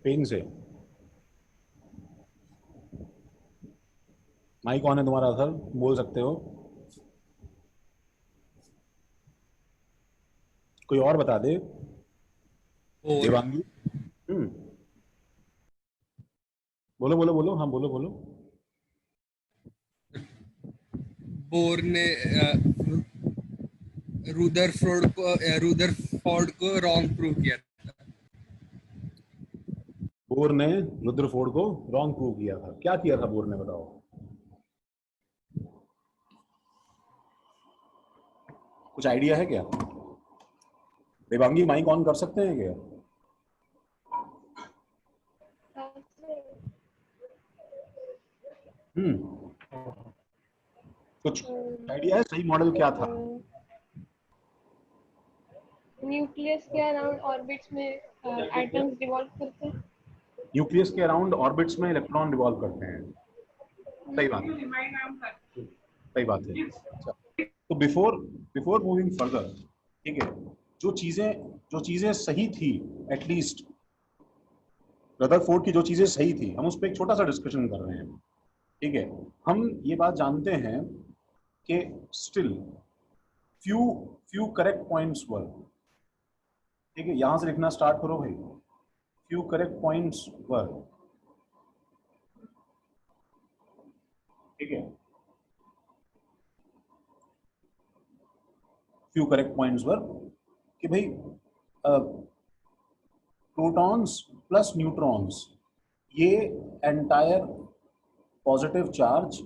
Pen से। Mic on है तुम्हारा सर, बोल सकते हो। कोई और बता दे। और देवांगी। बोलो बोलो बोलो, हाँ बोलो बोलो। बोर ने रुदरफोर्ड को रॉन्ग प्रूव किया था। बोर ने रुदरफोर्ड को रॉन्ग प्रूव किया था। क्या किया था बोर ने, बताओ। कुछ आइडिया है क्या? देवांगी माइक ऑन कर सकते हैं क्या? कुछ आइडिया है सही मॉडल क्या था? न्यूक्लियस के अराउंड ऑर्बिट्स में एटम्स रिवॉल्व करते हैं। न्यूक्लियस के अराउंड ऑर्बिट्स में इलेक्ट्रॉन रिवॉल्व करते हैं। सही बात है, सही बात है। अच्छा, तो बिफोर बिफोर मूविंग फर्दर, ठीक है, जो चीजें सही थी, एटलीस्ट रदरफोर्ड की जो चीजें सही थी, हम उस पर एक छोटा सा डिस्कशन कर रहे हैं। ठीक है, हम ये बात जानते हैं कि still few few correct points were. ठीक है, यहां से लिखना स्टार्ट करो भाई। Few correct points were. ठीक है, फ्यू करेक्ट पॉइंट्स वर कि भाई प्रोटॉन्स प्लस न्यूट्रॉन्स, ये entire positive charge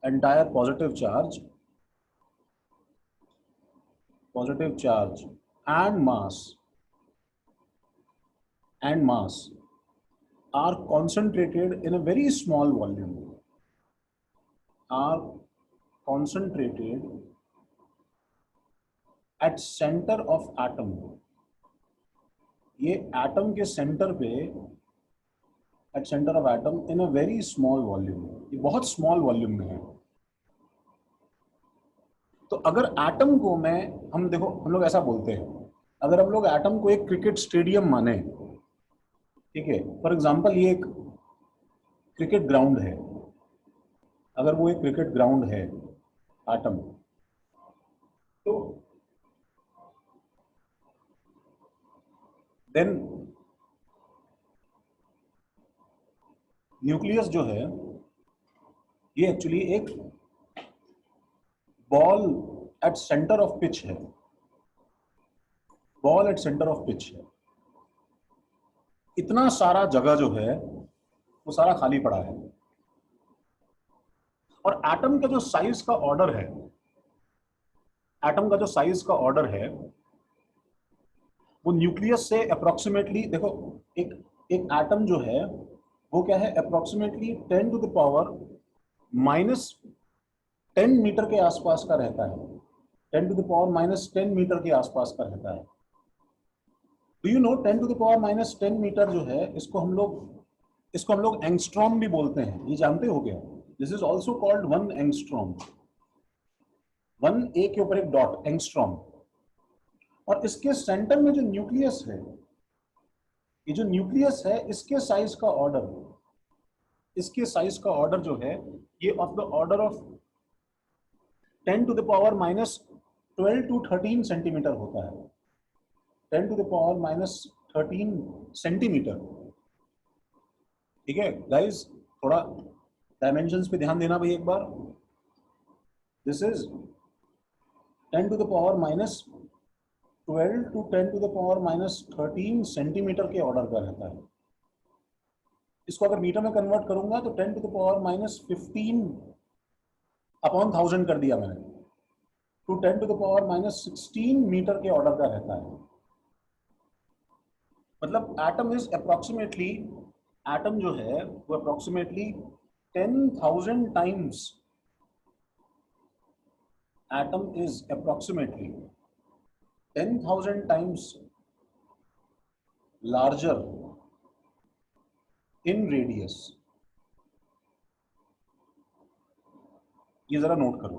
entire positive charge and mass are concentrated in a very small volume, are concentrated at center of atom। ये atom के centre पे, eight centre of atom in a very small volume, ये बहुत small volume में है। तो अगर atom को मैं, हम देखो हम लोग ऐसा बोलते हैं, अगर हम लोग एटम को एक क्रिकेट स्टेडियम माने, ठीक है, फॉर एग्जांपल ये एक क्रिकेट ग्राउंड है, अगर वो एक क्रिकेट ग्राउंड है एटम, तो देन न्यूक्लियस जो है ये एक्चुअली एक ball at centre of pitch है। Ball at centre of pitch है। इतना सारा जगह जो है वो सारा खाली पड़ा है। और एटम का जो साइज का ऑर्डर है, एटम का जो साइज का ऑर्डर है, वो न्यूक्लियस से अप्रोक्सीमेटली, देखो, एक एक एटम जो है वो क्या है, अप्रोक्सीमेटली 10⁻⁻ -10 मीटर के आसपास का रहता है। 10⁻⁻10 मीटर के आसपास का रहता है। डू यू नो 10⁻⁻10 मीटर जो है, इसको हम लोग एंगस्ट्रॉम भी बोलते हैं, ये जानते हो क्या? This is also called 1 angstrom. 1 ए के ऊपर एक डॉट, एंगस्ट्रॉम। और इसके सेंटर में जो न्यूक्लियस है, ये जो न्यूक्लियस है, इसके साइज का ऑर्डर जो है, ये of the order of 10⁻⁻12 to 13 centimetre होता है। 10⁻⁻13 सेंटीमीटर। ठीक है गाइस, थोड़ा डायमेंशंस पे ध्यान देना भाई एक बार। दिस इज 10⁻⁻12 to 10⁻⁻13 सेंटीमीटर के ऑर्डर का रहता है। इसको अगर मीटर में कन्वर्ट करूंगा तो 10⁻15 अपॉन 1000 कर दिया मैंने, टू 10⁻16 मीटर के ऑर्डर का रहता है। मतलब एटम जो है वो approximately 10,000 times, atom is approximately 10,000 times larger in radius. ये जरा नोट करो।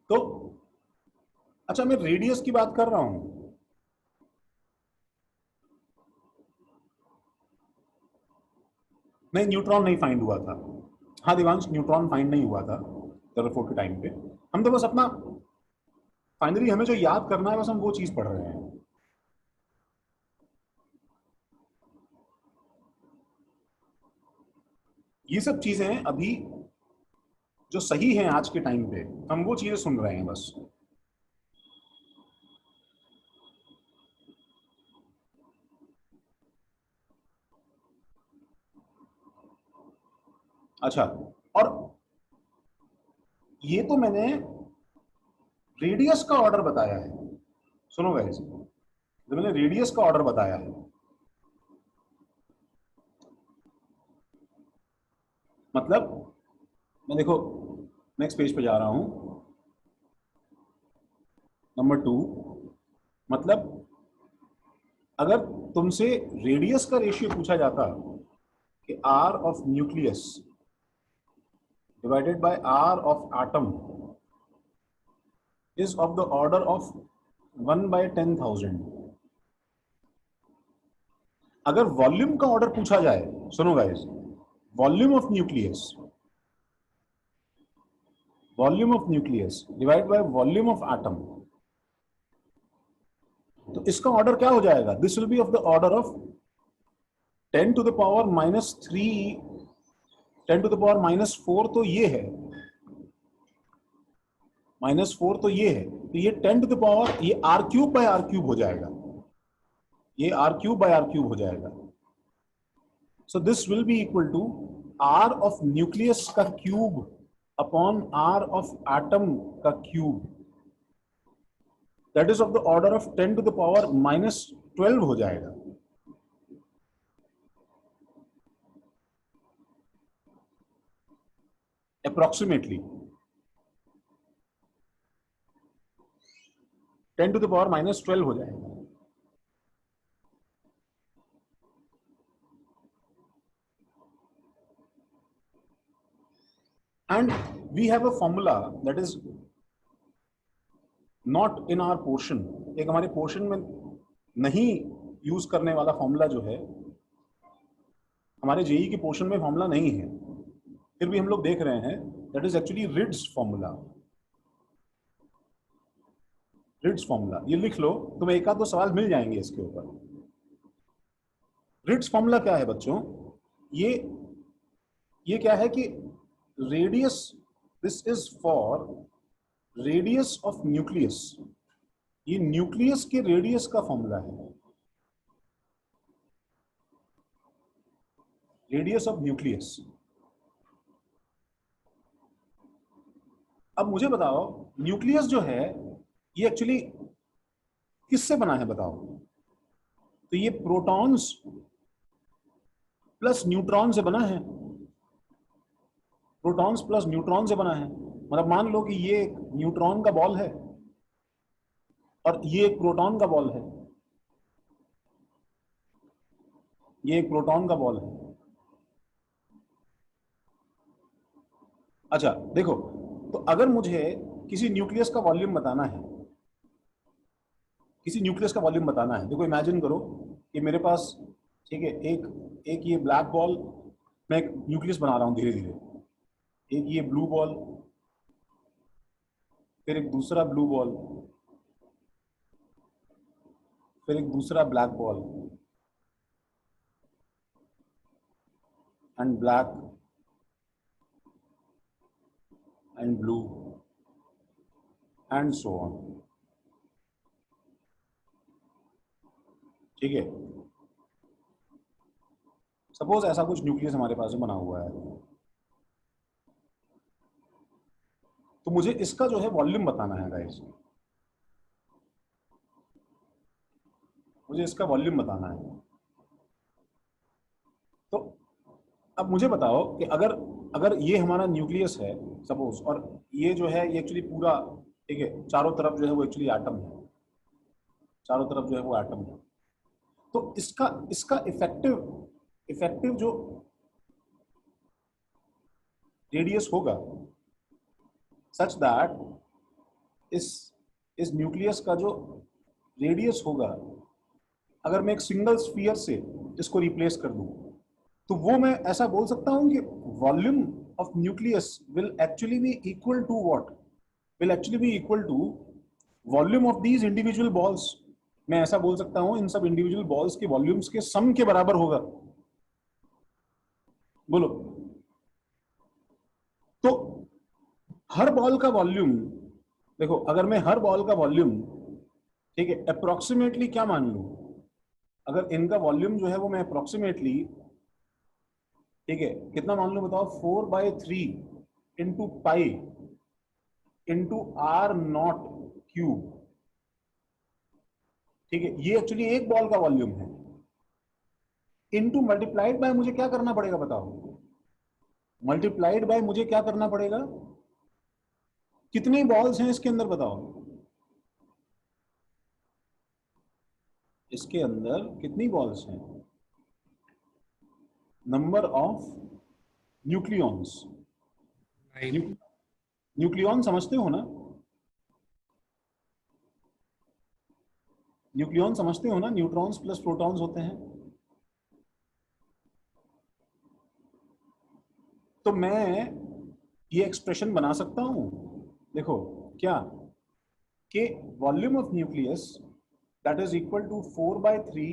तो अच्छा, मैं रेडियस की बात कर रहा हूं, नहीं न्यूट्रॉन नहीं फाइंड हुआ था। हाँ दिवांश, न्यूट्रॉन फाइंड नहीं हुआ था रदरफोर्ड के टाइम पे। हम तो बस अपना फाइनली हमें जो याद करना है बस हम वो चीज पढ़ रहे हैं। ये सब चीजें अभी जो सही है आज के टाइम पे, हम वो चीजें सुन रहे हैं बस। अच्छा, और ये तो मैंने रेडियस का ऑर्डर बताया है। सुनो गाइस, तो मैंने रेडियस का ऑर्डर बताया है, मतलब मैं देखो नेक्स्ट पेज पे जा रहा हूं, नंबर 2। मतलब अगर तुमसे रेडियस का रेशियो पूछा जाता कि R of nucleus divided by R of atom is of the order of 1/10,000, अगर वॉल्यूम का ऑर्डर पूछा जाए, सुनो guys, volume of nucleus divide by volume of atom, तो इसका ऑर्डर क्या हो जाएगा? This will be of the order of 10⁻³ 10⁻⁴ तो ये है, -4 तो ये है, तो ये 10⁻, ये r³ हो जाएगा, ये r³ हो जाएगा। So this will be equal to r of nucleus का cube upon r of atom का cube, that is of the order of 10⁻⁻12 हो जाएगा। अप्रोक्सीमेटली 10⁻⁻12 हो जाएगा। And we have a formula that is not in our portion, एक हमारे portion में नहीं यूज करने वाला फॉर्मूला जो है, हमारे जेई के पोर्शन में फॉर्मूला नहीं है, फिर भी हम लोग देख रहे हैं, that is actually reads formula. Reads formula ये लिख लो, तुम्हें एक आध दो सवाल मिल जाएंगे इसके ऊपर। रिड्स फॉर्मूला क्या है बच्चों? ये क्या है कि radius, this is for radius of nucleus, ये न्यूक्लियस के रेडियस का फॉर्मूला है, रेडियस ऑफ न्यूक्लियस। अब मुझे बताओ, न्यूक्लियस जो है ये एक्चुअली किससे बना है बताओ? तो ये प्रोटॉन्स प्लस न्यूट्रॉन से बना है, प्रोटॉन्स प्लस न्यूट्रॉन से बना है। मतलब मान लो कि ये एक न्यूट्रॉन का बॉल है और ये एक प्रोटॉन का बॉल है, ये एक प्रोटॉन का बॉल है। अच्छा देखो, तो अगर मुझे किसी न्यूक्लियस का वॉल्यूम बताना है, किसी न्यूक्लियस का वॉल्यूम बताना है, देखो इमेजिन करो कि मेरे पास, ठीक है, एक ये ब्लैक बॉल, मैं एक न्यूक्लियस बना रहा हूं धीरे धीरे, एक ये ब्लू बॉल, फिर एक दूसरा ब्लू बॉल, फिर एक दूसरा black ball, and black and blue and so on. ठीक है, सपोज ऐसा कुछ न्यूक्लियस हमारे पास बना हुआ है, तो मुझे इसका जो है वॉल्यूम बताना है गाइस, मुझे इसका वॉल्यूम बताना है। तो अब मुझे बताओ कि अगर अगर ये हमारा न्यूक्लियस है सपोज, और ये जो है ये एक्चुअली पूरा, ठीक है, चारों तरफ जो है वो एक्चुअली एटम है, चारों तरफ जो है वो एटम है, तो इसका इसका इफेक्टिव जो रेडियस होगा, सच दैट इस न्यूक्लियस का जो रेडियस होगा, अगर मैं एक सिंगल स्फीयर से इसको रिप्लेस कर दूं, तो वो मैं ऐसा बोल सकता हूं कि volume of nucleus will actually be equal to what, will actually be equal to volume of these individual balls. मैं ऐसा बोल सकता हूं इन सब इंडिविजुअल बॉल्स के वॉल्यूम्स के सम के बराबर होगा। बोलो। तो हर बॉल का वॉल्यूम, देखो अगर मैं हर बॉल का वॉल्यूम, ठीक है, अप्रोक्सीमेटली क्या मान लूं, अगर इनका वॉल्यूम जो है वो मैं अप्रोक्सीमेटली, ठीक है, कितना मान लूं बताओ, 4/3 into pi into R0 cube, ठीक है, ये एक्चुअली एक बॉल का वॉल्यूम है। इनटू मल्टीप्लाइड बाय मुझे क्या करना पड़ेगा बताओ, मल्टीप्लाइड बाय मुझे क्या करना पड़ेगा, कितनी बॉल्स हैं इसके अंदर बताओ, इसके अंदर कितनी बॉल्स हैं, नंबर ऑफ न्यूक्लियॉन्स। 9. न्यूक्लियॉन समझते हो ना, न्यूक्लियॉन समझते हो ना, न्यूट्रॉन्स प्लस प्रोटॉन्स होते हैं। तो मैं ये एक्सप्रेशन बना सकता हूं, देखो क्या, कि volume of nucleus that is equal to 4/3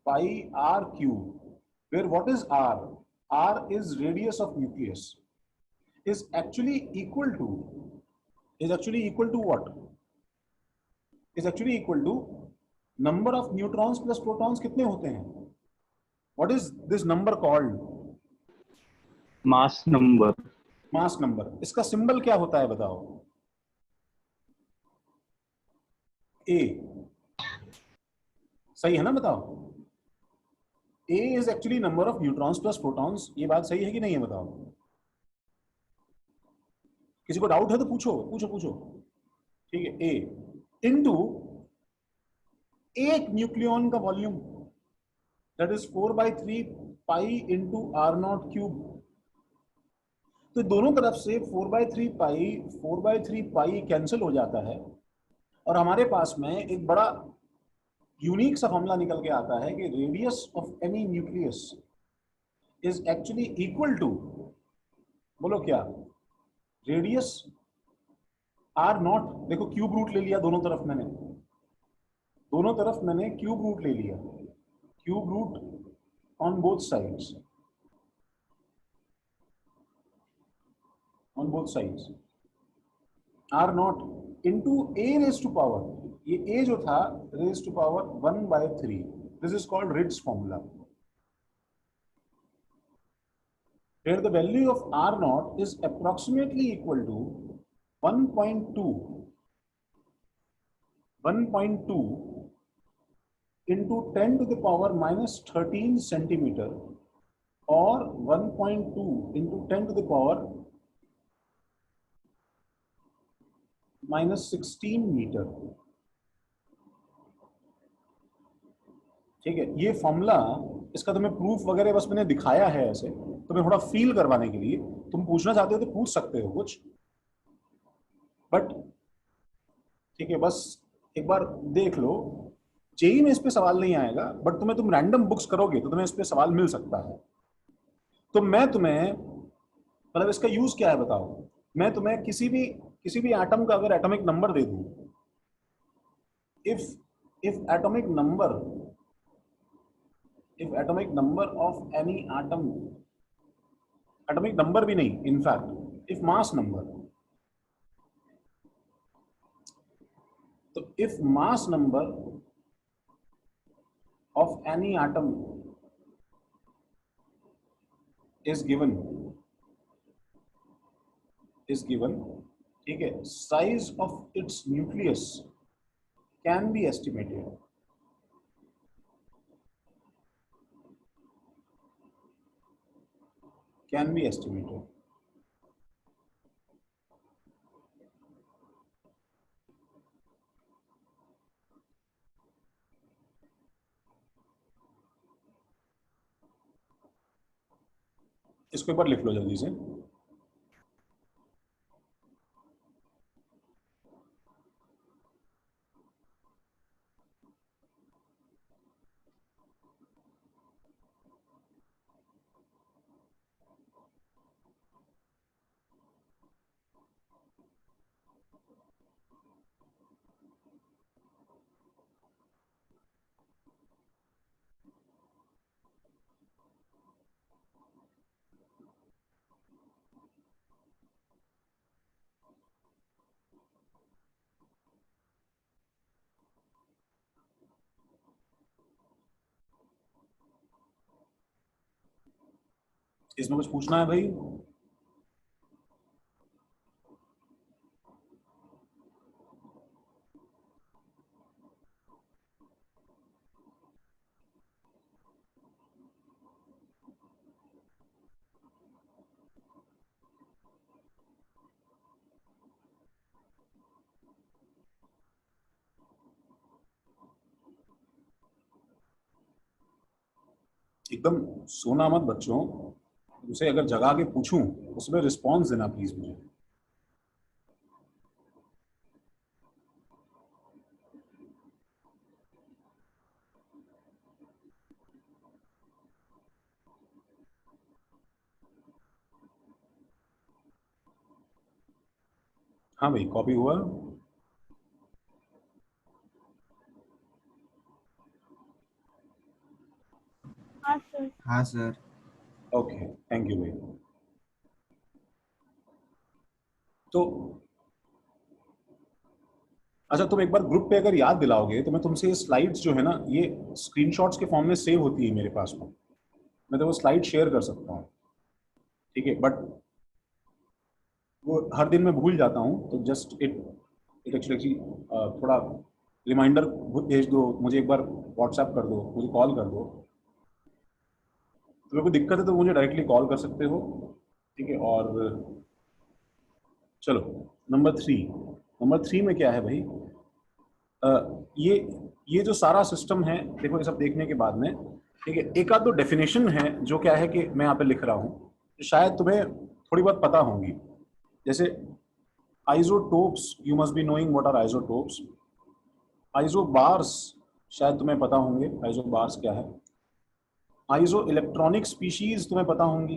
pi r cube, where what is r, r is radius of nucleus, is actually equal to, is actually equal to what, is actually equal to number of neutrons plus protons कितने होते हैं, what is this number called, mass number. Mass number. इसका symbol क्या होता है बताओ, A, सही है ना बताओ, A is actually number of neutrons plus protons. ये बात सही है कि नहीं है बताओ, किसी को डाउट है तो पूछो पूछो पूछो, ठीक है, ए इनटू एक न्यूक्लियॉन का volume, that is 4/3 pi into R0 cube. तो दोनों तरफ से 4/3 पाई कैंसिल हो जाता है, और हमारे पास में एक बड़ा यूनिक सा फॉर्मूला निकल के आता है कि radius of any nucleus is actually equal to, बोलो क्या, रेडियस R0, देखो क्यूब रूट ले लिया दोनों तरफ, मैंने दोनों तरफ मैंने क्यूब रूट ले लिया, cube root on both sides, on both sides, R0 into a raise to power, ये ए जो था raise to power 1/3, this is called Ritz formula, where the value of R0 is approximately equal to 1.2 into 10 to the power minus 13 centimeter, or 1.2 into 10 to the power minus 16 metre. ठीक है, ये formula, इसका तुम्हें proof वगैरह बस मैंने दिखाया है ऐसे, तुम्हें थोड़ा फील करवाने के लिए। तुम पूछना चाहते हो तो पूछ सकते हो कुछ, बट ठीक है, बस एक बार देख लो। जेई में इस पे सवाल नहीं आएगा, बट तुम रैंडम बुक्स करोगे तो तुम्हें इस पे सवाल मिल सकता है। तो मैं तुम्हें, मतलब इसका यूज क्या है बताओ, मैं तुम्हें किसी भी एटम का अगर एटॉमिक नंबर दे दूं, if if atomic number of any atom, atomic number भी नहीं, इनफैक्ट इफ मास नंबर, तो if mass number of any atom is given, ठीक है, size of its nucleus can be estimated, can be estimated। इसको एक बार लिख लो जल्दी से। इसमें कुछ पूछना है भाई? एकदम सोना मत बच्चों, उसे अगर जगा के पूछूं उसमें रिस्पॉन्स देना प्लीज मुझे। हाँ भाई, कॉपी हुआ? हाँ सर। हाँ सर। ओके, थैंक यू भाई। तो अच्छा, तुम एक बार ग्रुप पे अगर याद दिलाओगे तो मैं तुमसे ये स्लाइड्स जो है ना, ये स्क्रीनशॉट्स के फॉर्म में सेव होती है मेरे पास में, मैं तो वो स्लाइड शेयर कर सकता हूँ, ठीक है? बट वो हर दिन मैं भूल जाता हूँ, तो जस्ट इट इट एक्चुअली थोड़ा रिमाइंडर भेज दो मुझे, एक बार व्हाट्सएप कर दो, मुझे कॉल कर दो। तुम्हें कोई दिक्कत है तो मुझे डायरेक्टली कॉल कर सकते हो, ठीक है? और चलो, नंबर 3 में क्या है भाई? ये जो सारा सिस्टम है, देखो ये सब देखने के बाद में, ठीक है, एक आध दो डेफिनेशन है जो क्या है कि मैं यहाँ पे लिख रहा हूँ, तो शायद तुम्हें थोड़ी बहुत पता होंगी। जैसे isotopes, you must be knowing what are isotopes. Isobars, शायद तुम्हें पता होंगे आइसोबार्स क्या है। आइसो इलेक्ट्रॉनिक स्पीशीज तुम्हें पता होंगी,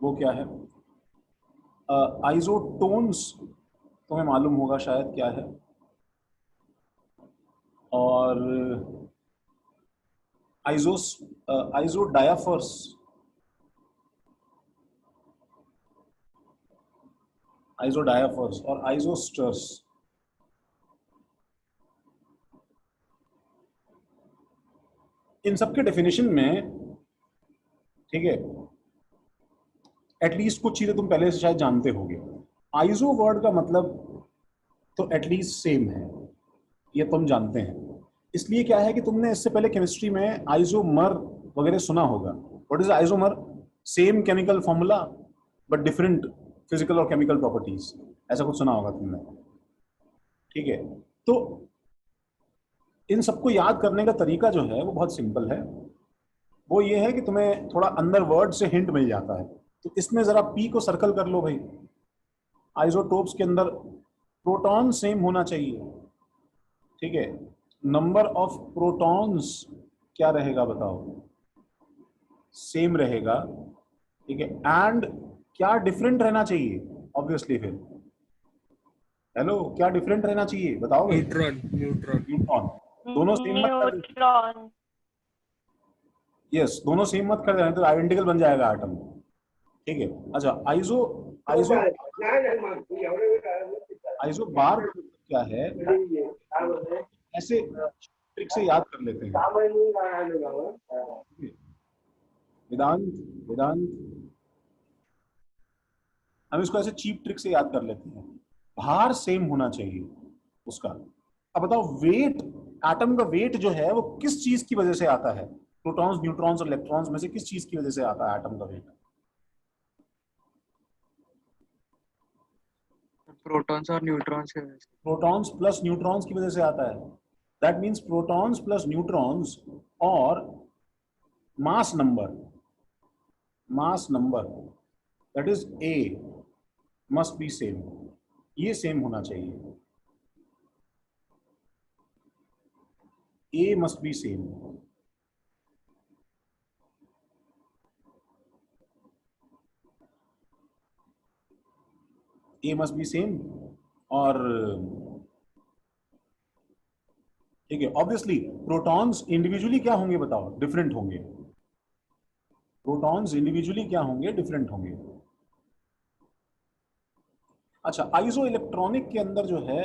वो क्या है। आइसोटोन्स तुम्हें मालूम होगा शायद क्या है। और आइसोस आइसोडायाफर्स, आइसोडायाफर्स और आइसोस्टर्स, इन सबके डेफिनेशन में, ठीक है, एटलीस्ट कुछ चीजें तुम पहले से शायद जानते होगे। आइसो वर्ड का मतलब तो एटलीस्ट सेम है, ये तुम जानते हैं। इसलिए क्या है कि तुमने इससे पहले केमिस्ट्री में आइसोमर वगैरह सुना होगा। What is isomer? Same chemical formula but different physical और केमिकल प्रॉपर्टीज, ऐसा कुछ सुना होगा तुमने, ठीक है? तो इन सबको याद करने का तरीका जो है वो बहुत सिंपल है। वो ये है कि तुम्हें थोड़ा अंदर वर्ड से हिंट मिल जाता है। तो इसमें जरा पी को सर्कल कर लो भाई। आइसोटोप्स के अंदर प्रोटॉन सेम होना चाहिए, ठीक है? नंबर ऑफ प्रोटॉन्स क्या रहेगा बताओ? सेम रहेगा, ठीक है? एंड क्या डिफरेंट रहना चाहिए? ऑब्वियसली फिर, हेलो, क्या डिफरेंट रहना चाहिए बताओ भाई? Neutron neutron neutron. दोनों सेम मत कर देना। न्यूट्रॉन। यस, दोनों सेम मत कर देना, तो आइडेंटिकल बन जाएगा एटम, ठीक है? अच्छा, आइसो आइसो आइसो बार क्या है, ऐसे ट्रिक से याद कर लेते हैं। वेदांत, वेदांत, हम इसको ऐसे चीप ट्रिक से याद कर लेते हैं। भार सेम होना चाहिए उसका। अब बताओ, वेट, एटम का वेट जो है वो किस चीज की वजह से आता है? प्रोटॉन्स, न्यूट्रॉन्स और इलेक्ट्रॉन्स में से किस चीज की वजह से आता है एटम का वेट? प्रोटॉन्स और न्यूट्रॉन्स के वजह से। प्रोटॉन्स प्लस न्यूट्रॉन्स की वजह से आता है। That means protons plus neutrons और mass number that is A must be same, ये सेम होना चाहिए। A must be same. A must be same. और ठीक है, ऑब्वियसली प्रोटॉन्स इंडिविजुअली क्या होंगे बताओ? डिफरेंट होंगे। प्रोटॉन्स इंडिविजुअली क्या होंगे? डिफरेंट होंगे। अच्छा, आइसो इलेक्ट्रॉनिक के अंदर जो है,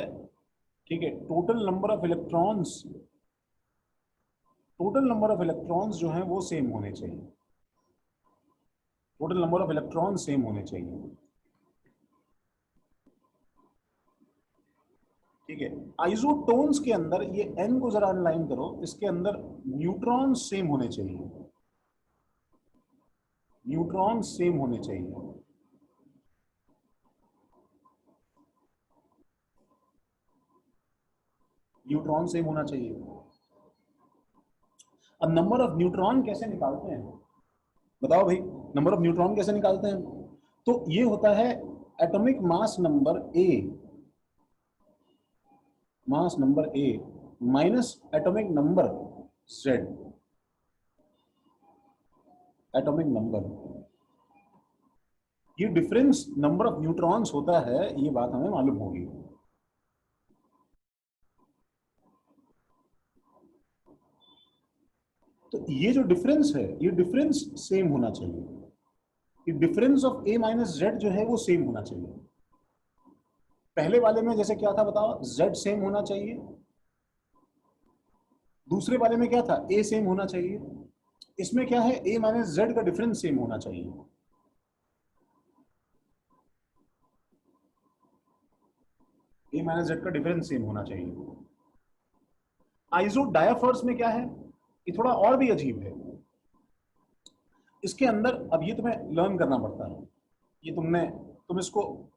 ठीक है, total number of electrons total number of electrons जो हैं वो सेम होने चाहिए, total number of electron same होने चाहिए। ठीक है, आइसोटोन्स के अंदर ये n को जरा अनलाइन करो, इसके अंदर न्यूट्रॉन सेम होने चाहिए, न्यूट्रॉन सेम होने चाहिए। न्यूट्रॉन सेम होना चाहिए। अब नंबर ऑफ न्यूट्रॉन कैसे निकालते हैं, बताओ भाई, नंबर ऑफ न्यूट्रॉन कैसे निकालते हैं? तो ये होता है atomic mass number A, mass number A minus atomic number Z, atomic number. ये डिफरेंस नंबर ऑफ न्यूट्रॉन्स होता है, ये बात हमें मालूम होगी। तो ये जो डिफरेंस है, ये डिफरेंस सेम होना चाहिए, ये difference of A minus Z जो है वो सेम होना चाहिए। पहले वाले में जैसे क्या था बताओ, जेड सेम होना चाहिए, दूसरे वाले में क्या था, ए सेम होना चाहिए, इसमें क्या है, ए माइनस जेड का डिफरेंस सेम होना चाहिए। ए माइनस जेड का डिफरेंस सेम होना चाहिए। आइसोडायाफर्स में क्या है, ये थोड़ा और भी अजीब है। इसके अंदर, अब ये तुम्हें लर्न करना पड़ता है, ये तुम इसको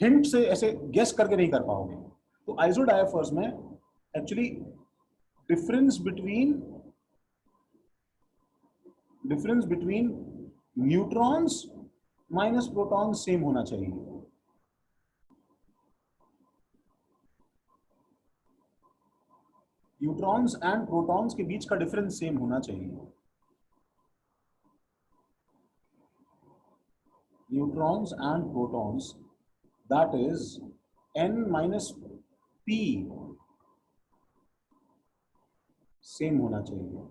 हिंट से ऐसे गेस करके नहीं कर पाओगे। तो आइसोडायाफर्स में actually difference between neutrons minus protons same होना चाहिए। न्यूट्रॉन्स एंड प्रोटॉन्स के बीच का डिफरेंस सेम होना चाहिए। Neutrons and protons, that is n minus p same होना चाहिए।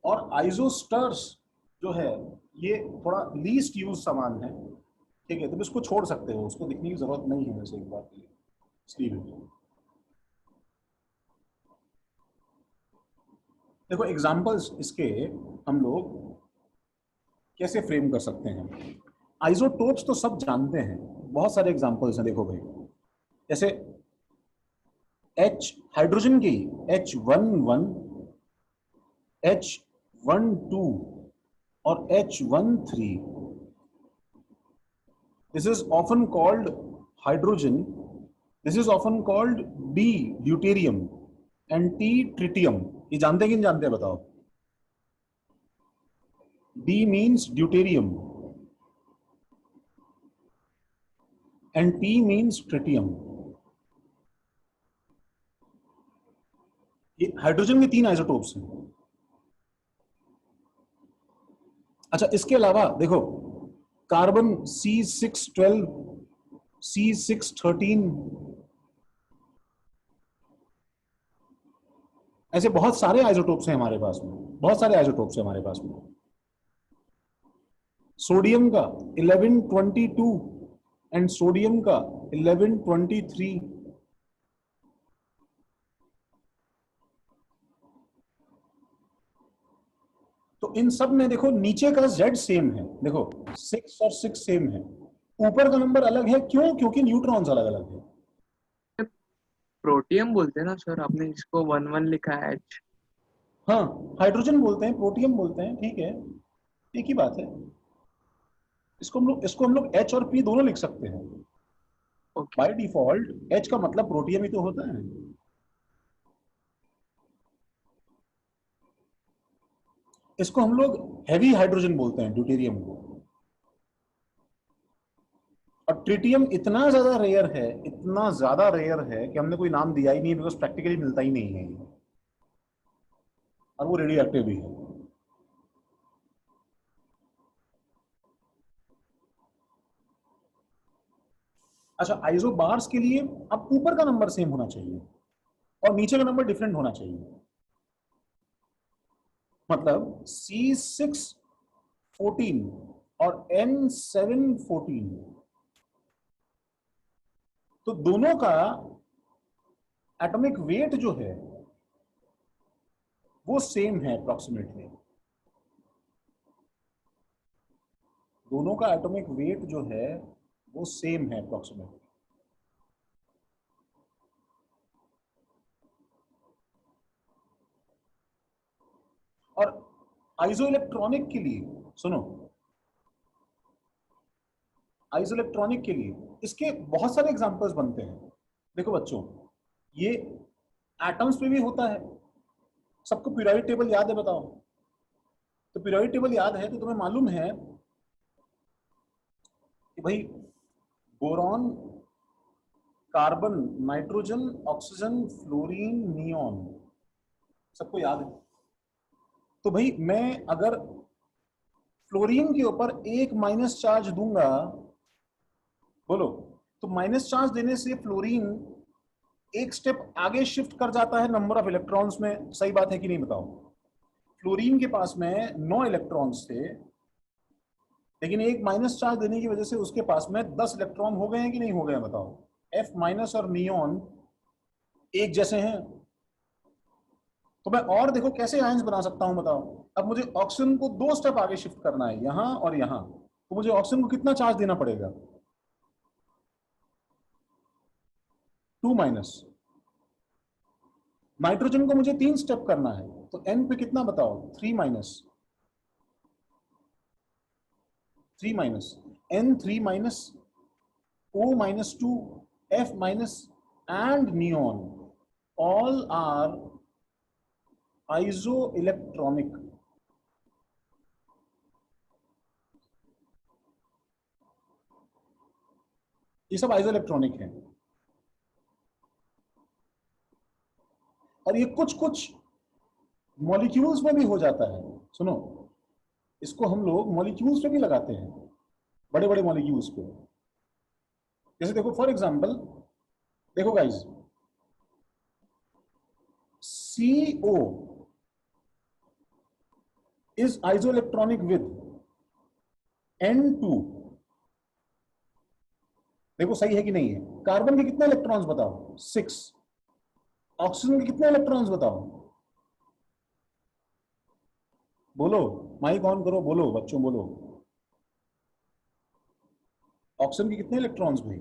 और आइसोस्टर्स जो है ये थोड़ा लीस्ट यूज सामान है, ठीक है, तुम इसको छोड़ सकते हो, उसको दिखने की जरूरत नहीं है वैसे एक बार के लिए, इसलिए देखो एग्जांपल्स इसके हम लोग कैसे फ्रेम कर सकते हैं। आइसोटोप्स तो सब जानते हैं, बहुत सारे एग्जांपल्स हैं, देखो भाई, जैसे H हाइड्रोजन की H11, H12 और H13, this is often called hydrogen, this is often called D deuterium and T tritium। ये जानते हैं कि नहीं जानते हैं बताओ? D means deuterium and T means tritium। ये हाइड्रोजन के 3 आइसोटोप्स हैं। अच्छा, इसके अलावा देखो कार्बन C612, C613, ऐसे बहुत सारे आइसोटोप्स हैं हमारे पास में, बहुत सारे आइसोटोप्स हैं हमारे पास में। सोडियम का 1122 एंड सोडियम का 1123। तो इन सब में देखो नीचे का Z सेम है, देखो 6 और 6 सेम है, ऊपर का नंबर अलग है, क्यों? क्योंकि न्यूट्रॉन्स अलग अलग है। प्रोटियम बोलते हैं ना सर, आपने इसको 1-1 लिखा है H। हाँ, हाइड्रोजन बोलते हैं, प्रोटियम बोलते हैं, ठीक है, एक ही बात है। इसको हम लोग H और P दोनों लिख सकते हैं। ओके। बाय डिफॉल्ट H का मतलब प्रोटियम ही तो होता है। इसको हम लोग हैवी हाइड्रोजन बोलते हैं, ड्यूटेरियम को। और ट्रिटियम इतना ज्यादा रेयर है, इतना ज्यादा रेयर है कि हमने कोई नाम दिया ही नहीं, बिकॉज प्रैक्टिकली मिलता ही नहीं है, और वो रेडियो एक्टिव भी है। अच्छा, आइसोबार्स के लिए अब ऊपर का नंबर सेम होना चाहिए और नीचे का नंबर डिफरेंट होना चाहिए। मतलब C614 और N714, तो दोनों का एटॉमिक वेट जो है वो सेम है अप्रोक्सीमेटली। दोनों का एटॉमिक वेट जो है वो सेम है अप्रोक्सीमेटली। और आइसोइलेक्ट्रॉनिक के लिए सुनो, आइसोइलेक्ट्रॉनिक के लिए इसके बहुत सारे एग्जांपल्स बनते हैं। देखो बच्चों, ये एटम्स पे भी होता है। सबको पीरियोडिक टेबल याद है? बताओ। तो पीरियोडिक टेबल याद है तो तुम्हें मालूम है कि भाई boron, carbon, nitrogen, oxygen, fluorine, neon, सबको याद है। तो भाई मैं अगर फ्लोरीन के ऊपर एक माइनस चार्ज दूंगा, बोलो, तो माइनस चार्ज देने से फ्लोरीन एक स्टेप आगे शिफ्ट कर जाता है नंबर ऑफ इलेक्ट्रॉन्स में। सही बात है कि नहीं बताओ? फ्लोरीन के पास में 9 इलेक्ट्रॉन्स थे, लेकिन एक माइनस चार्ज देने की वजह से उसके पास में 10 इलेक्ट्रॉन हो गए हैं कि नहीं हो गए हैं? बताओ। F माइनस और नियॉन एक जैसे हैं, तो मैं और देखो कैसे आयंस बना सकता हूं बताओ। अब मुझे ऑक्सीजन को 2 स्टेप आगे शिफ्ट करना है, यहां और यहां, तो मुझे ऑक्सीजन को कितना चार्ज देना पड़ेगा? 2 माइनस। नाइट्रोजन को मुझे 3 स्टेप करना है, तो N पे कितना बताओ? 3 minus. 3 minus N 3 minus O minus 2, F minus and neon all are isoelectronic. ये सब आइसोइलेक्ट्रॉनिक हैं। और ये कुछ कुछ मॉलिक्यूल्स में भी हो जाता है। सुनो, इसको हम लोग मॉलिक्यूल्स पे भी लगाते हैं, बड़े बड़े मॉलिक्यूल्स पे। जैसे देखो फॉर एग्जांपल, देखो guys, CO is isoelectronic with N2। देखो सही है कि नहीं है? कार्बन के कितने इलेक्ट्रॉन्स बताओ? 6। ऑक्सीजन के कितने इलेक्ट्रॉन्स बताओ? बोलो, माइक ऑन करो, बोलो बच्चों, बोलो। ऑक्सीजन के कितने इलेक्ट्रॉन्स भाई?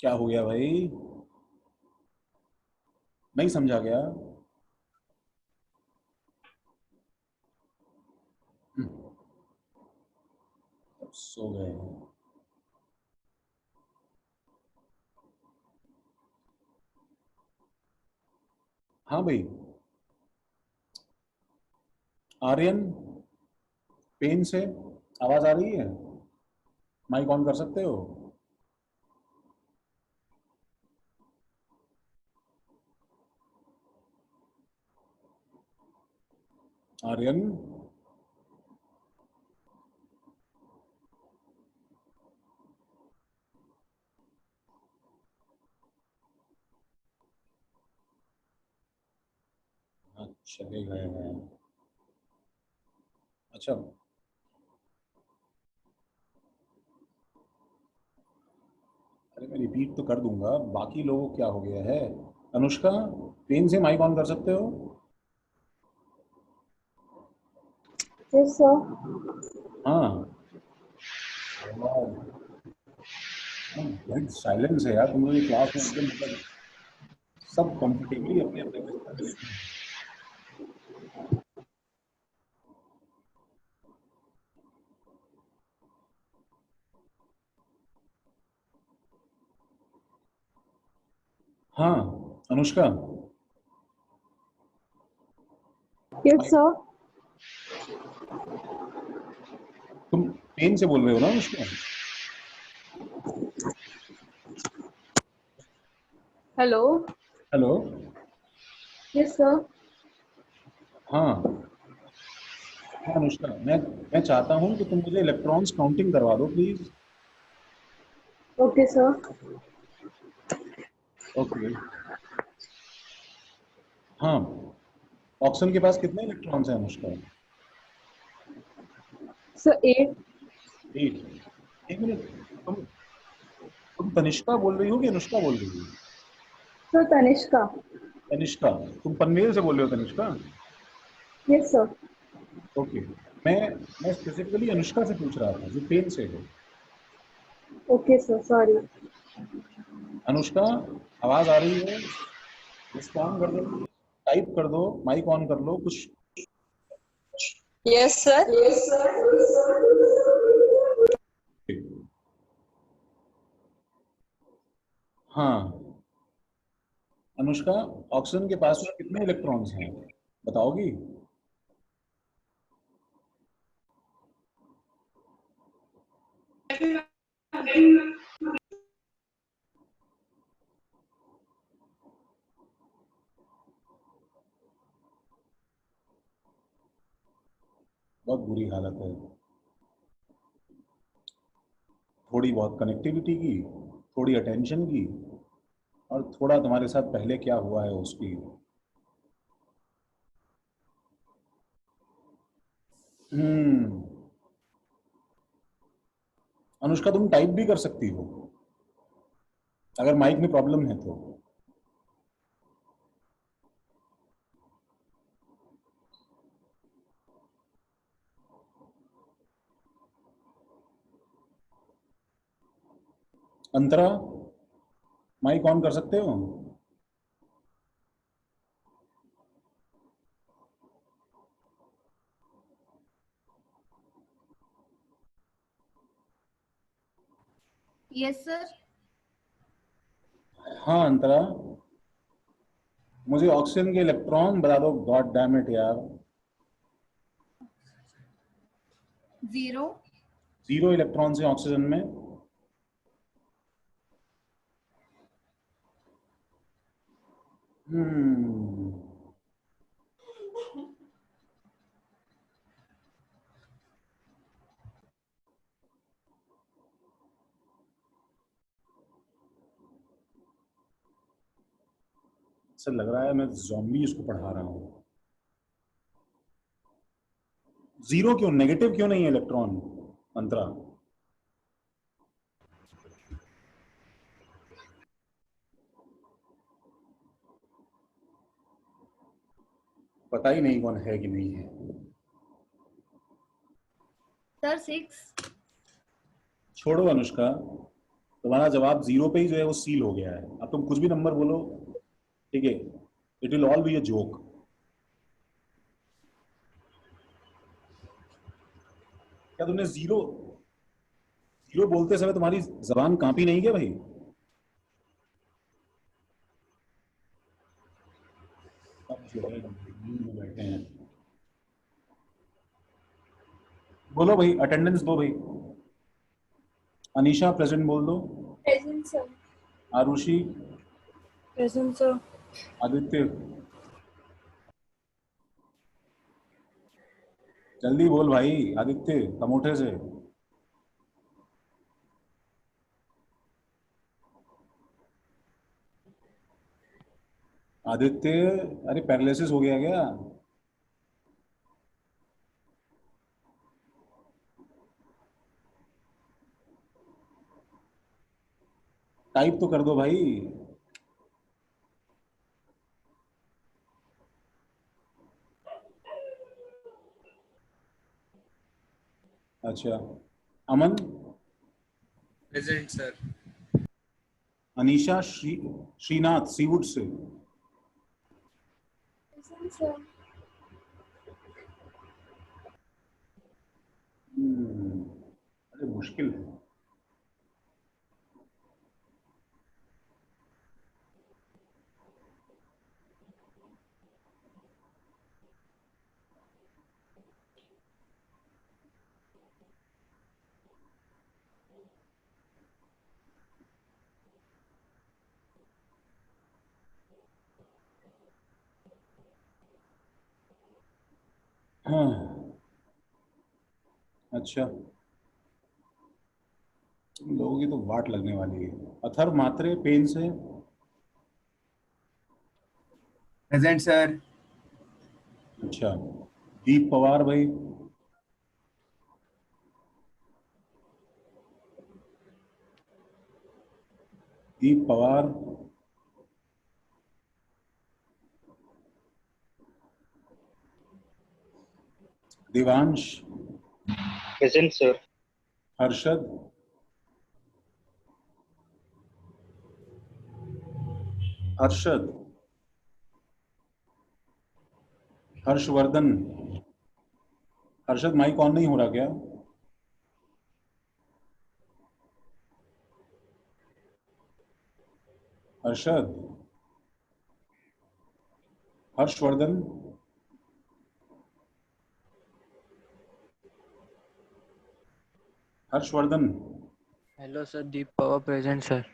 क्या हो गया भाई? नहीं समझा गया? सो गए। हाँ भाई, आर्यन, पेन से आवाज आ रही है? माइक ऑन कर सकते हो? आर्यन, चले गए हैं। अच्छा, अरे मैं रिपीट तो कर दूंगा, बाकी लोगों को क्या हो गया है? अनुष्का, पेन से माइक ऑन कर सकते हो? Yes sir. हाँ। साइलेंस है यार तुम लोग क्लास में, एकदम मतलब सब कंफर्टेबली अपने अपने बिस्तर पे लेटे हैं। हाँ अनुष्का, यस सर। तुम पेन से बोल रहे हो ना Anushka? Hello. Hello. Yes sir. हाँ हाँ अनुष्का, मैं चाहता हूँ कि तुम मुझे इलेक्ट्रॉन्स काउंटिंग करवा दो प्लीज। Okay sir. ओके। हाँ, ऑक्सीजन के पास कितने इलेक्ट्रॉन्स हैं अनुष्का? सर 8। 8। एक मिनट, तुम तनिष्का बोल रही हो कि अनुष्का बोल रही हो? सर तनिष्का। तनिष्का, तुम पनवेल से बोल रहे हो तनिष्का? Yes sir. ओके। मैं स्पेसिफिकली अनुष्का से पूछ रहा था जो पेन से है। Okay sir, sorry. अनुष्का, आवाज आ रही है? रिस्पॉन्ड कर दो, टाइप कर दो, माइक ऑन कर लो कुछ। Yes sir. हाँ अनुष्का, ऑक्सीजन के पास में कितने इलेक्ट्रॉन्स हैं बताओगी? बहुत बुरी हालत है। थोड़ी बहुत कनेक्टिविटी की, थोड़ी अटेंशन की, और थोड़ा तुम्हारे साथ पहले क्या हुआ है उसकी। अनुष्का, तुम टाइप भी कर सकती हो अगर माइक में प्रॉब्लम है तो। अंतरा, माइक ऑन कर सकते हो? Yes sir. हाँ अंतरा, मुझे ऑक्सीजन के इलेक्ट्रॉन बता दो। गॉड डैम इट यार। 0 0 इलेक्ट्रॉन है ऑक्सीजन में। हम्म ऐसा लग रहा है मैं ज़ॉम्बीज को पढ़ा रहा हूँ। 0 क्यों, नेगेटिव क्यों नहीं है इलेक्ट्रॉन अंतरा? पता ही नहीं कौन है कि नहीं है। सर 6। छोड़ो अनुष्का, तुम्हारा जवाब 0 पे ही जो है वो सील हो गया है। अब तुम कुछ भी नंबर बोलो, ठीक है, it will all be a joke. क्या तुमने 0 0 बोलते समय तुम्हारी जबान कांपी नहीं क्या भाई? अब जो है नींद में बैठे हैं। बोलो भाई, अटेंडेंस दो भाई। अनीशा प्रेजेंट बोल दो। Present sir. Arushi, present sir. Aditya, जल्दी बोल भाई आदित्य, कमोठे से। आदित्य, अरे पैरालिसिस हो गया क्या? टाइप तो कर दो भाई। अच्छा, अमन, प्रेजेंट सर। अनीशा, श्रीनाथ सीवुड से। Present sir. अरे मुश्किल है। हाँ, अच्छा, तुम लोगों की तो वाट लगने वाली है। अथर्व मात्रे पेन से। Present sir. अच्छा, दीप पवार भाई। Deep Pawar. Devansh. Present sir. Harshad. Harshad. Harshvardhan. Harshad mike on नहीं हो रहा क्या? Harshad. Harshvardhan. Harshvardhan. Hello sir, Deep Pawar present sir.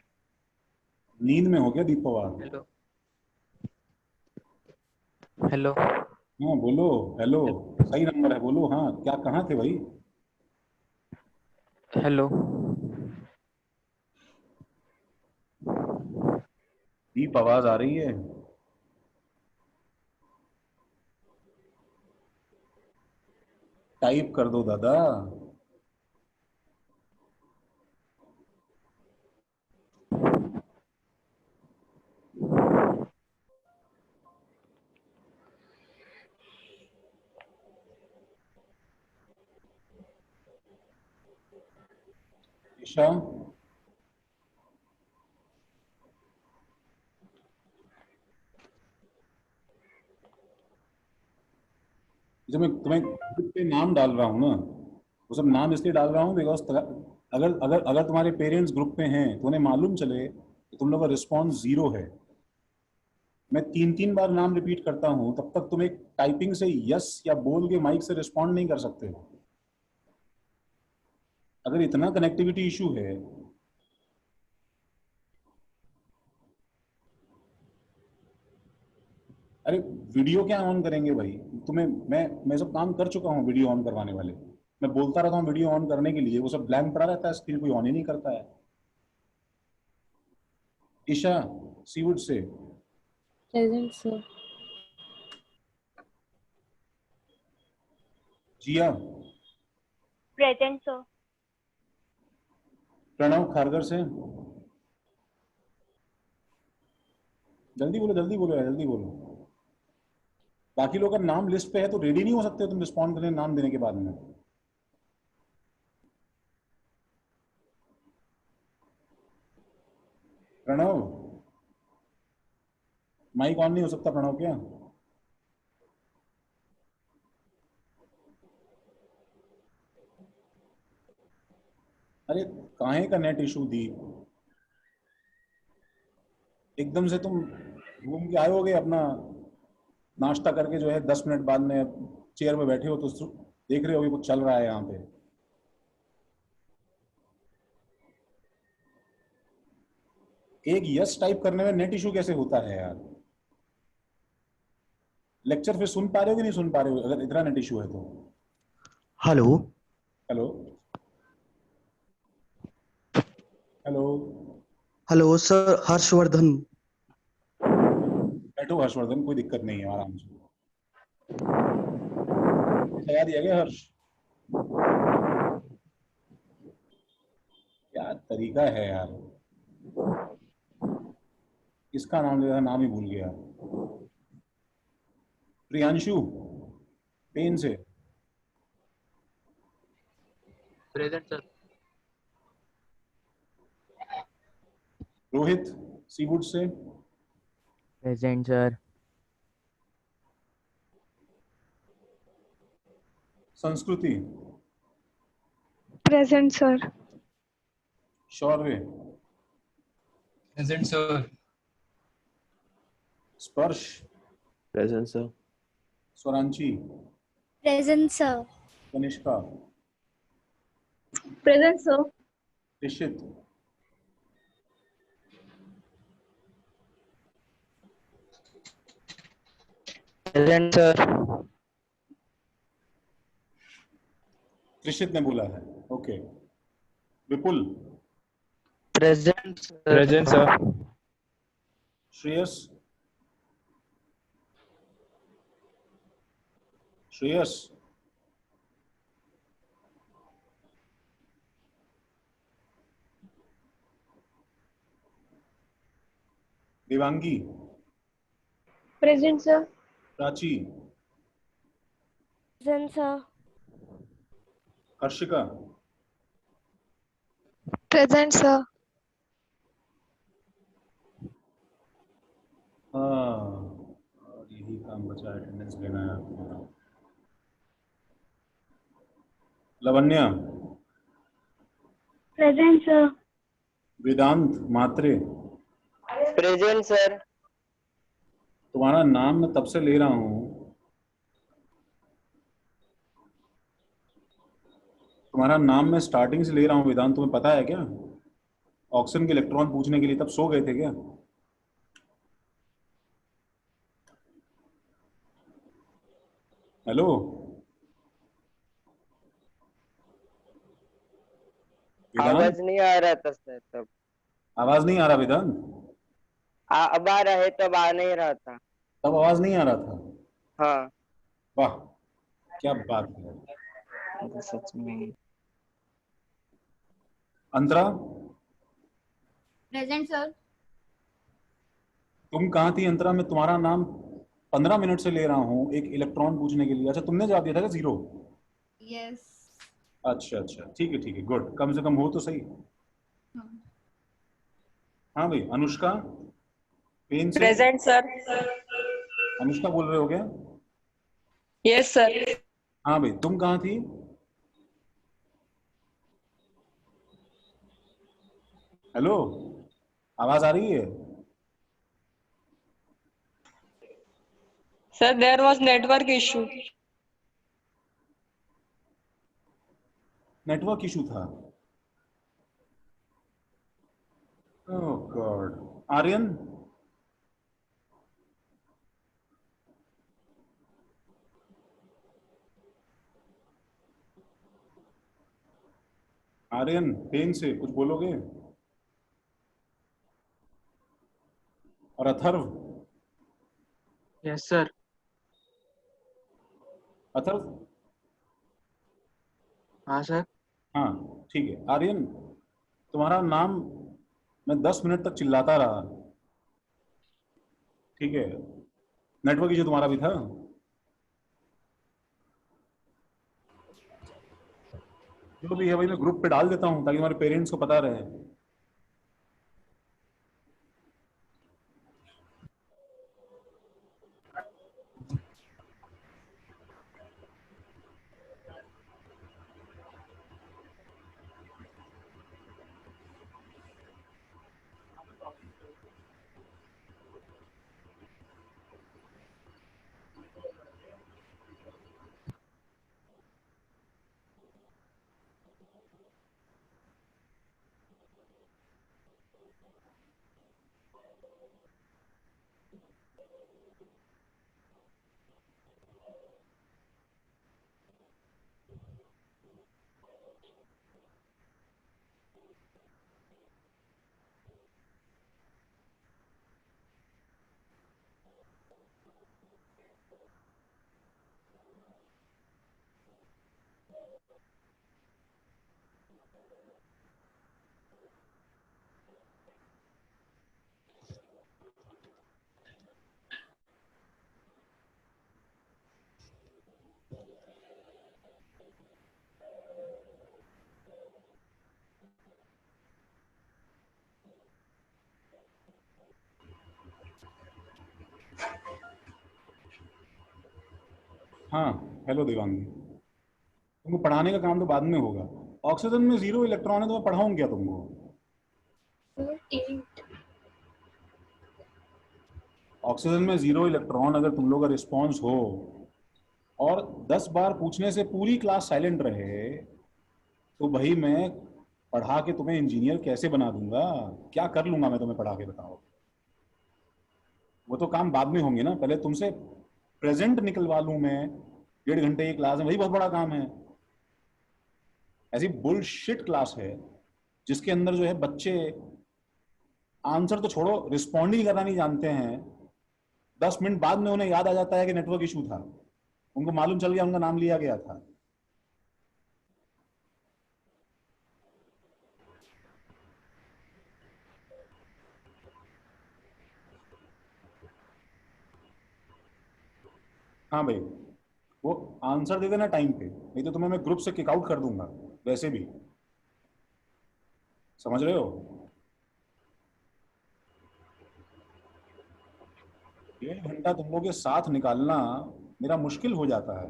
नींद में हो क्या दीप पवार? Hello hello. हाँ बोलो। हेलो। सही नंबर है, बोलो। हाँ क्या, कहाँ थे भाई? हेलो दीप आवाज आ रही है? टाइप कर दो दादा। ईशा। जो मैं तुम्हें ग्रुप पे नाम डाल रहा हूँ ना, वो सब नाम इसलिए डाल रहा हूँ बिकॉज अगर अगर अगर तुम्हारे पेरेंट्स ग्रुप पे हैं तो उन्हें मालूम चले कि तुम लोग का रिस्पॉन्स 0 है। मैं 3-3 बार नाम रिपीट करता हूँ तब तक तुम एक टाइपिंग से यस या बोल के माइक से रिस्पॉन्ड नहीं कर सकते हो। अगर इतना कनेक्टिविटी इशू है, अरे वीडियो क्या ऑन करेंगे भाई? तुम्हें मैं सब काम कर चुका हूँ वीडियो ऑन करवाने वाले। मैं बोलता रहता हूँ वीडियो ऑन करने के लिए, वो सब ब्लैंक पड़ा रहता है, स्क्रीन कोई ऑन ही नहीं करता है। ईशा सीवुड से। Present sir. Jiya. Present sir. Pranav Kharghar से। जल्दी बोलो यार, जल्दी बोलो। बाकी लोग का नाम लिस्ट पे है तो रेडी नहीं हो सकते तुम रिस्पॉन्ड करने नाम देने के बाद में? प्रणव, माइक ऑन नहीं हो सकता प्रणव क्या? अरे काहे का नेट इशू दी? एकदम से तुम घूम के आए होगे अपना नाश्ता करके, जो है 10 मिनट बाद में चेयर पे बैठे हो तो देख रहे हो कुछ चल रहा है यहाँ पे। एक यस टाइप करने में नेट इशू कैसे होता है यार? लेक्चर फिर सुन पा रहे हो कि नहीं सुन पा रहे हो अगर इतना नेट इशू है तो? Hello. Hello. Hello. Hello sir, Harshvardhan. बैठो हर्षवर्धन, कोई दिक्कत नहीं है, आराम से। लगा दिया गया हर्ष? क्या तरीका है यार, किसका नाम लिया था, नाम ही भूल गया। प्रियांशु पेन से। Present sir. रोहित सीवुड से। Present sir. Sanskriti. Present sir. Shaurya. Present sir. Sparsh. Present sir. Swaranchi. Present sir. Kanishka. Present sir. Nishchit. Present sir. Nishchit ने बोला है, okay. Vipul. Present sir. Present sir. Shreyas. Shreyas, Devangi, Present, sir. Prachi, Present, sir. Harshika, Present, sir. हाँ, और यही काम बचा, अटेंडेंस लेना है तुम्हारा। लवण्या, Present, sir. वेदांत मात्रे, प्रेजेंट सर। तुम्हारा नाम मैं तब से ले रहा हूँ, तुम्हारा नाम मैं स्टार्टिंग से ले रहा हूँ वेदांत, तुम्हें पता है क्या? ऑक्सीजन के इलेक्ट्रॉन पूछने के लिए तब सो गए थे क्या? हेलो, वेदांत, आवाज नहीं आ रहा था सर तब। आवाज नहीं आ रहा वेदांत? अब आ रहा है, तब आ नहीं रहा था। तब आवाज नहीं आ रहा था? हाँ वाह, क्या बात है। सच में। अंतरा, Present, sir. तुम कहाँ थी अंतरा? मैं तुम्हारा नाम 15 मिनट से ले रहा हूँ एक इलेक्ट्रॉन पूछने के लिए। अच्छा, तुमने जवाब दिया था क्या 0? Yes. अच्छा अच्छा, ठीक है, गुड, कम से कम हो तो सही। हाँ भाई, अनुष्का, पेन से। Present sir. अनुष्का बोल रहे हो क्या? Yes sir. हाँ भाई, तुम कहाँ थी? हेलो, आवाज आ रही है? Sir there was network issue. Network issue था? Oh god. Aryan, Aryan pen से कुछ बोलोगे? और अथर्व? Yes sir. अथर्व, हाँ सर। हाँ ठीक है। आर्यन, तुम्हारा नाम मैं 10 मिनट तक चिल्लाता रहा, ठीक है? नेटवर्क इशू तुम्हारा भी था? जो भी है भाई, मैं ग्रुप पे डाल देता हूँ ताकि हमारे पेरेंट्स को पता रहे। हाँ, हेलो देवांगी, तुमको पढ़ाने का काम तो बाद में होगा। ऑक्सीजन में 0 इलेक्ट्रॉन है तो मैं पढ़ाऊँ क्या तुमको? Sir, 8. ऑक्सीजन में 0 इलेक्ट्रॉन अगर तुम लोग का रिस्पॉन्स हो और 10 बार पूछने से पूरी क्लास साइलेंट रहे तो भाई मैं पढ़ा के तुम्हें इंजीनियर कैसे बना दूंगा? क्या कर लूंगा मैं तुम्हें पढ़ा के, बताओ? वो तो काम बाद में होंगे ना, पहले तुमसे प्रेजेंट निकलवा लूं मैं 1.5 घंटे की क्लास में, वही बहुत बड़ा काम है। ऐसी बुलशिट क्लास है जिसके अंदर जो है बच्चे आंसर तो छोड़ो, रिस्पॉन्ड ही करना नहीं जानते हैं। 10 मिनट बाद में उन्हें याद आ जाता है कि नेटवर्क इशू था। उनको मालूम चल गया, उनका नाम लिया गया था। हाँ भाई, वो आंसर दे देना टाइम पे, नहीं तो तुम्हें मैं ग्रुप से किक आउट कर दूंगा वैसे भी, समझ रहे हो? 1.5 घंटा तुम लोगों के साथ निकालना मेरा मुश्किल हो जाता है।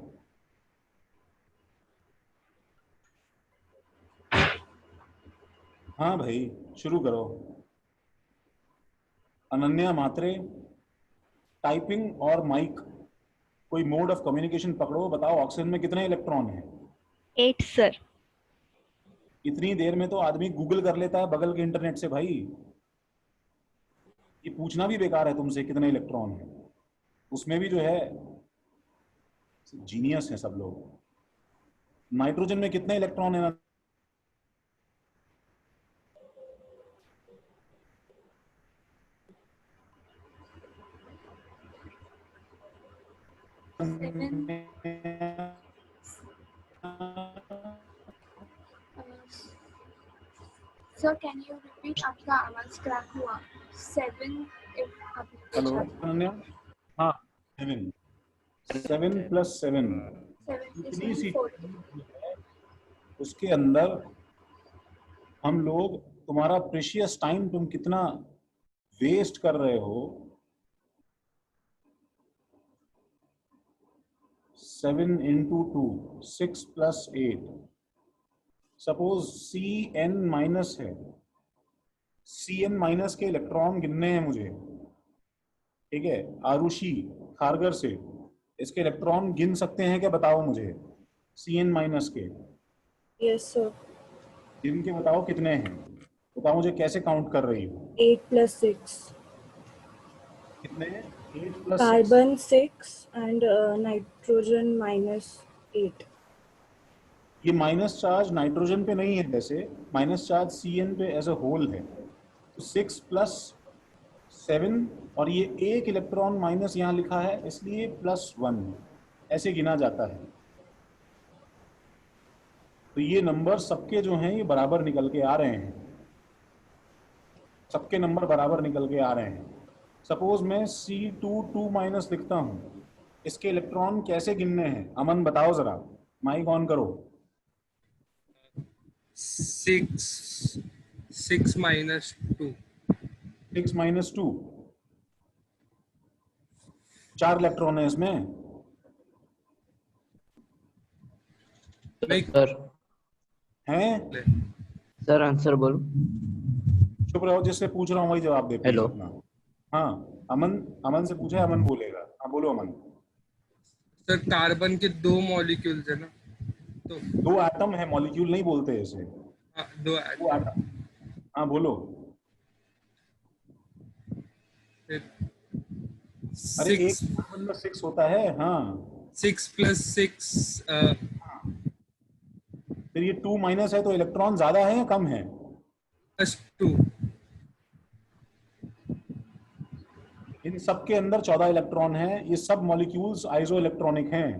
हाँ भाई, शुरू करो। अनन्या मात्रे, टाइपिंग और माइक, कोई मोड ऑफ कम्युनिकेशन पकड़ो, बताओ ऑक्सीजन में कितने इलेक्ट्रॉन हैं? 8 सर। इतनी देर में तो आदमी गूगल कर लेता है बगल के इंटरनेट से भाई, ये पूछना भी बेकार है तुमसे कितने इलेक्ट्रॉन हैं। उसमें भी जो है जीनियस है सब लोग। नाइट्रोजन में कितने इलेक्ट्रॉन है? सर कैन यू रिपीट, आपका आवाज क्रैक हुआ। 7 हेलो अनन्या, हाँ 7, 7 + 7 इतनी सी उसके अंदर हम लोग, तुम्हारा प्रेशियस टाइम तुम कितना वेस्ट कर रहे हो। 7 × 2 6 + 8, सपोज Cn- है, Cn- के इलेक्ट्रॉन गिनने हैं मुझे, ठीक है? आरुषि खारगर से इसके इलेक्ट्रॉन गिन सकते हैं क्या, बताओ मुझे Cn- के। Yes sir. गिन के बताओ कितने हैं, बताओ मुझे कैसे काउंट कर रही हो। 8 + 6 कितने? 8 + 6। Carbon 6 and nitrogen -8। ये माइनस चार्ज नाइट्रोजन पे नहीं है, वैसे माइनस चार्ज Cn पे एज अ होल है। तो 6 + 7 और ये एक इलेक्ट्रॉन माइनस यहाँ लिखा है इसलिए +1 ऐसे गिना जाता है। तो ये नंबर सबके जो हैं ये बराबर निकल के आ रहे हैं, सबके नंबर बराबर निकल के आ रहे हैं। सपोज मैं C2 लिखता हूँ, इसके इलेक्ट्रॉन कैसे गिनने हैं? अमन बताओ जरा, माइक ऑन करो। 6 6 - 2 6 - 2, 4 इलेक्ट्रॉन है इसमें। नहीं सर हैं? सर आंसर बोलो। चुप रहो, जिससे पूछ रहा हूँ वही जवाब दे प्लीज हेलो। अपना। हाँ अमन, अमन से पूछा है, अमन बोलेगा। हाँ बोलो अमन। सर, कार्बन के 2 मॉलिक्यूल्स है ना, तो 2 एटम है, मॉलिक्यूल नहीं बोलते इसे, 2 2 एटम। हाँ बोलो। अरे एक 6 कार्बन में 6 होता है। हाँ 6 + 6 फिर ये 2 माइनस है तो इलेक्ट्रॉन ज्यादा है या कम है? +2। इन सब के अंदर 14 इलेक्ट्रॉन हैं, ये सब मॉलिक्यूल्स आइसो इलेक्ट्रॉनिक हैं।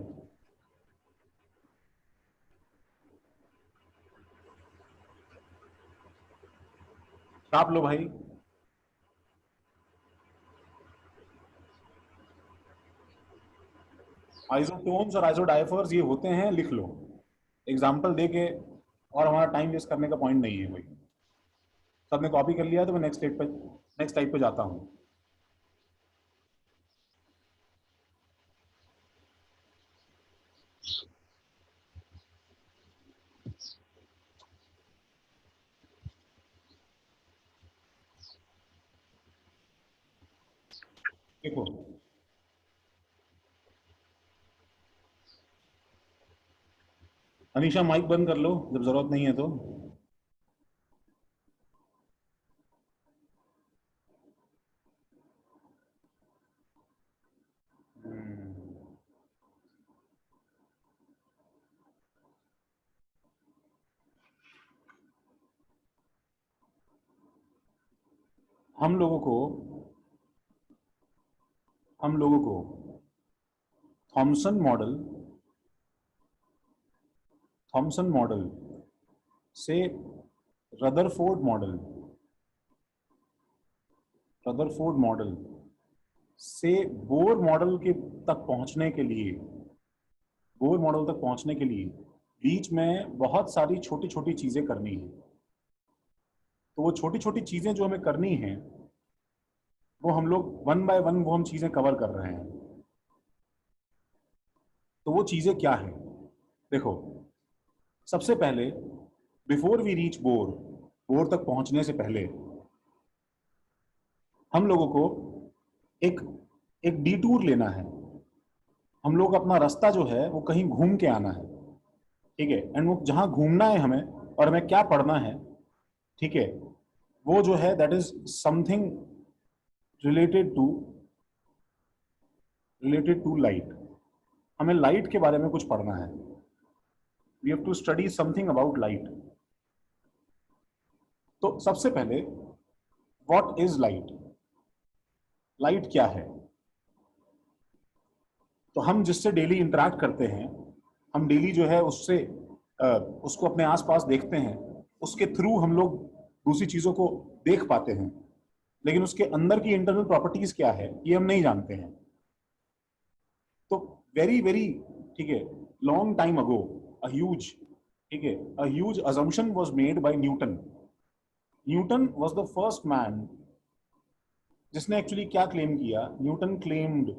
छाप लो भाई। आइसोटोन्स और आइसोडाइफर्स ये होते हैं, लिख लो एग्जाम्पल देके, और हमारा टाइम वेस्ट करने का पॉइंट नहीं है कोई। सबने कॉपी कर लिया तो मैं नेक्स्ट टाइप पे जाता हूँ। देखो अनीशा माइक बंद कर लो जब जरूरत नहीं है तो। हम लोगों को थॉमसन मॉडल थॉमसन मॉडल से रदरफोर्ड मॉडल से बोर मॉडल के तक पहुंचने के लिए बीच में बहुत सारी छोटी छोटी चीजें करनी है। तो वो छोटी छोटी चीजें जो हमें करनी है वो हम लोग वन बाय वन वो हम चीजें कवर कर रहे हैं। तो वो चीजें क्या है? देखो, सबसे पहले बिफोर वी रीच बोर तक पहुंचने से पहले हम लोगों को एक डिटूर लेना है। हम लोग अपना रास्ता जो है वो कहीं घूम के आना है, ठीक है। एंड वो जहां घूमना है हमें और हमें क्या पढ़ना है, ठीक है, वो जो है that is something related to light. हमें लाइट के बारे में कुछ पढ़ना है। We have to study something about light. तो सबसे पहले व्हाट इज लाइट? लाइट क्या है? तो हम जिससे डेली इंटरेक्ट करते हैं, हम डेली जो है उससे उसको अपने आसपास देखते हैं, उसके थ्रू हम लोग दूसरी चीजों को देख पाते हैं, लेकिन उसके अंदर की इंटरनल प्रॉपर्टीज क्या है ये हम नहीं जानते हैं। तो वेरी वेरी, ठीक है, long time ago a huge assumption was made by Newton. Newton was the first man जिसने एक्चुअली क्या क्लेम किया? Newton claimed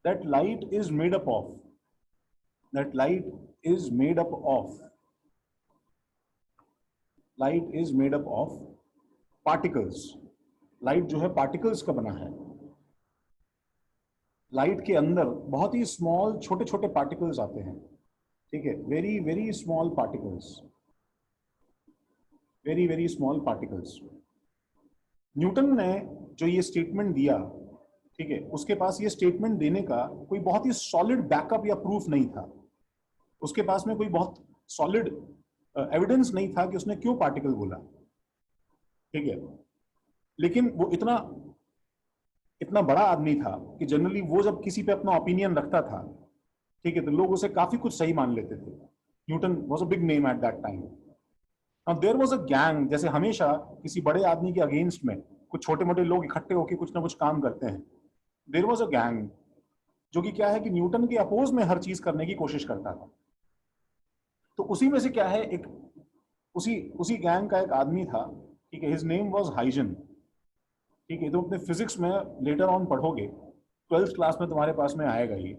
that light is made up of particles। Light जो है पार्टिकल्स का बना है। लाइट के अंदर बहुत ही स्मॉल छोटे छोटे पार्टिकल्स आते हैं, ठीक है, very very small particles. Newton ने जो ये स्टेटमेंट दिया, ठीक है, उसके पास ये स्टेटमेंट देने का कोई बहुत ही सॉलिड बैकअप या प्रूफ नहीं था। उसके पास में कोई बहुत सॉलिड एविडेंस नहीं था कि उसने क्यों पार्टिकल बोला, ठीक है। लेकिन वो इतना बड़ा आदमी था कि जनरली वो जब किसी पे अपना ओपिनियन रखता था, ठीक है, तो लोग उसे काफी कुछ सही मान लेते थे। Newton was a big name at that time. Now there was a gang, जैसे हमेशा किसी बड़े आदमी के अगेंस्ट में कुछ छोटे मोटे लोग इकट्ठे होकर कुछ ना कुछ काम करते हैं। देयर वाज अ गैंग जो कि क्या है कि न्यूटन के अपोज में हर चीज करने की कोशिश करता था। तो उसी में से क्या है, एक उसी गैंग का एक आदमी था, ठीक है, हिज नेम वाज हाइजन, ठीक है। तो अपने फिजिक्स में लेटर ऑन पढ़ोगे, 12th क्लास में तुम्हारे पास में आएगा ये।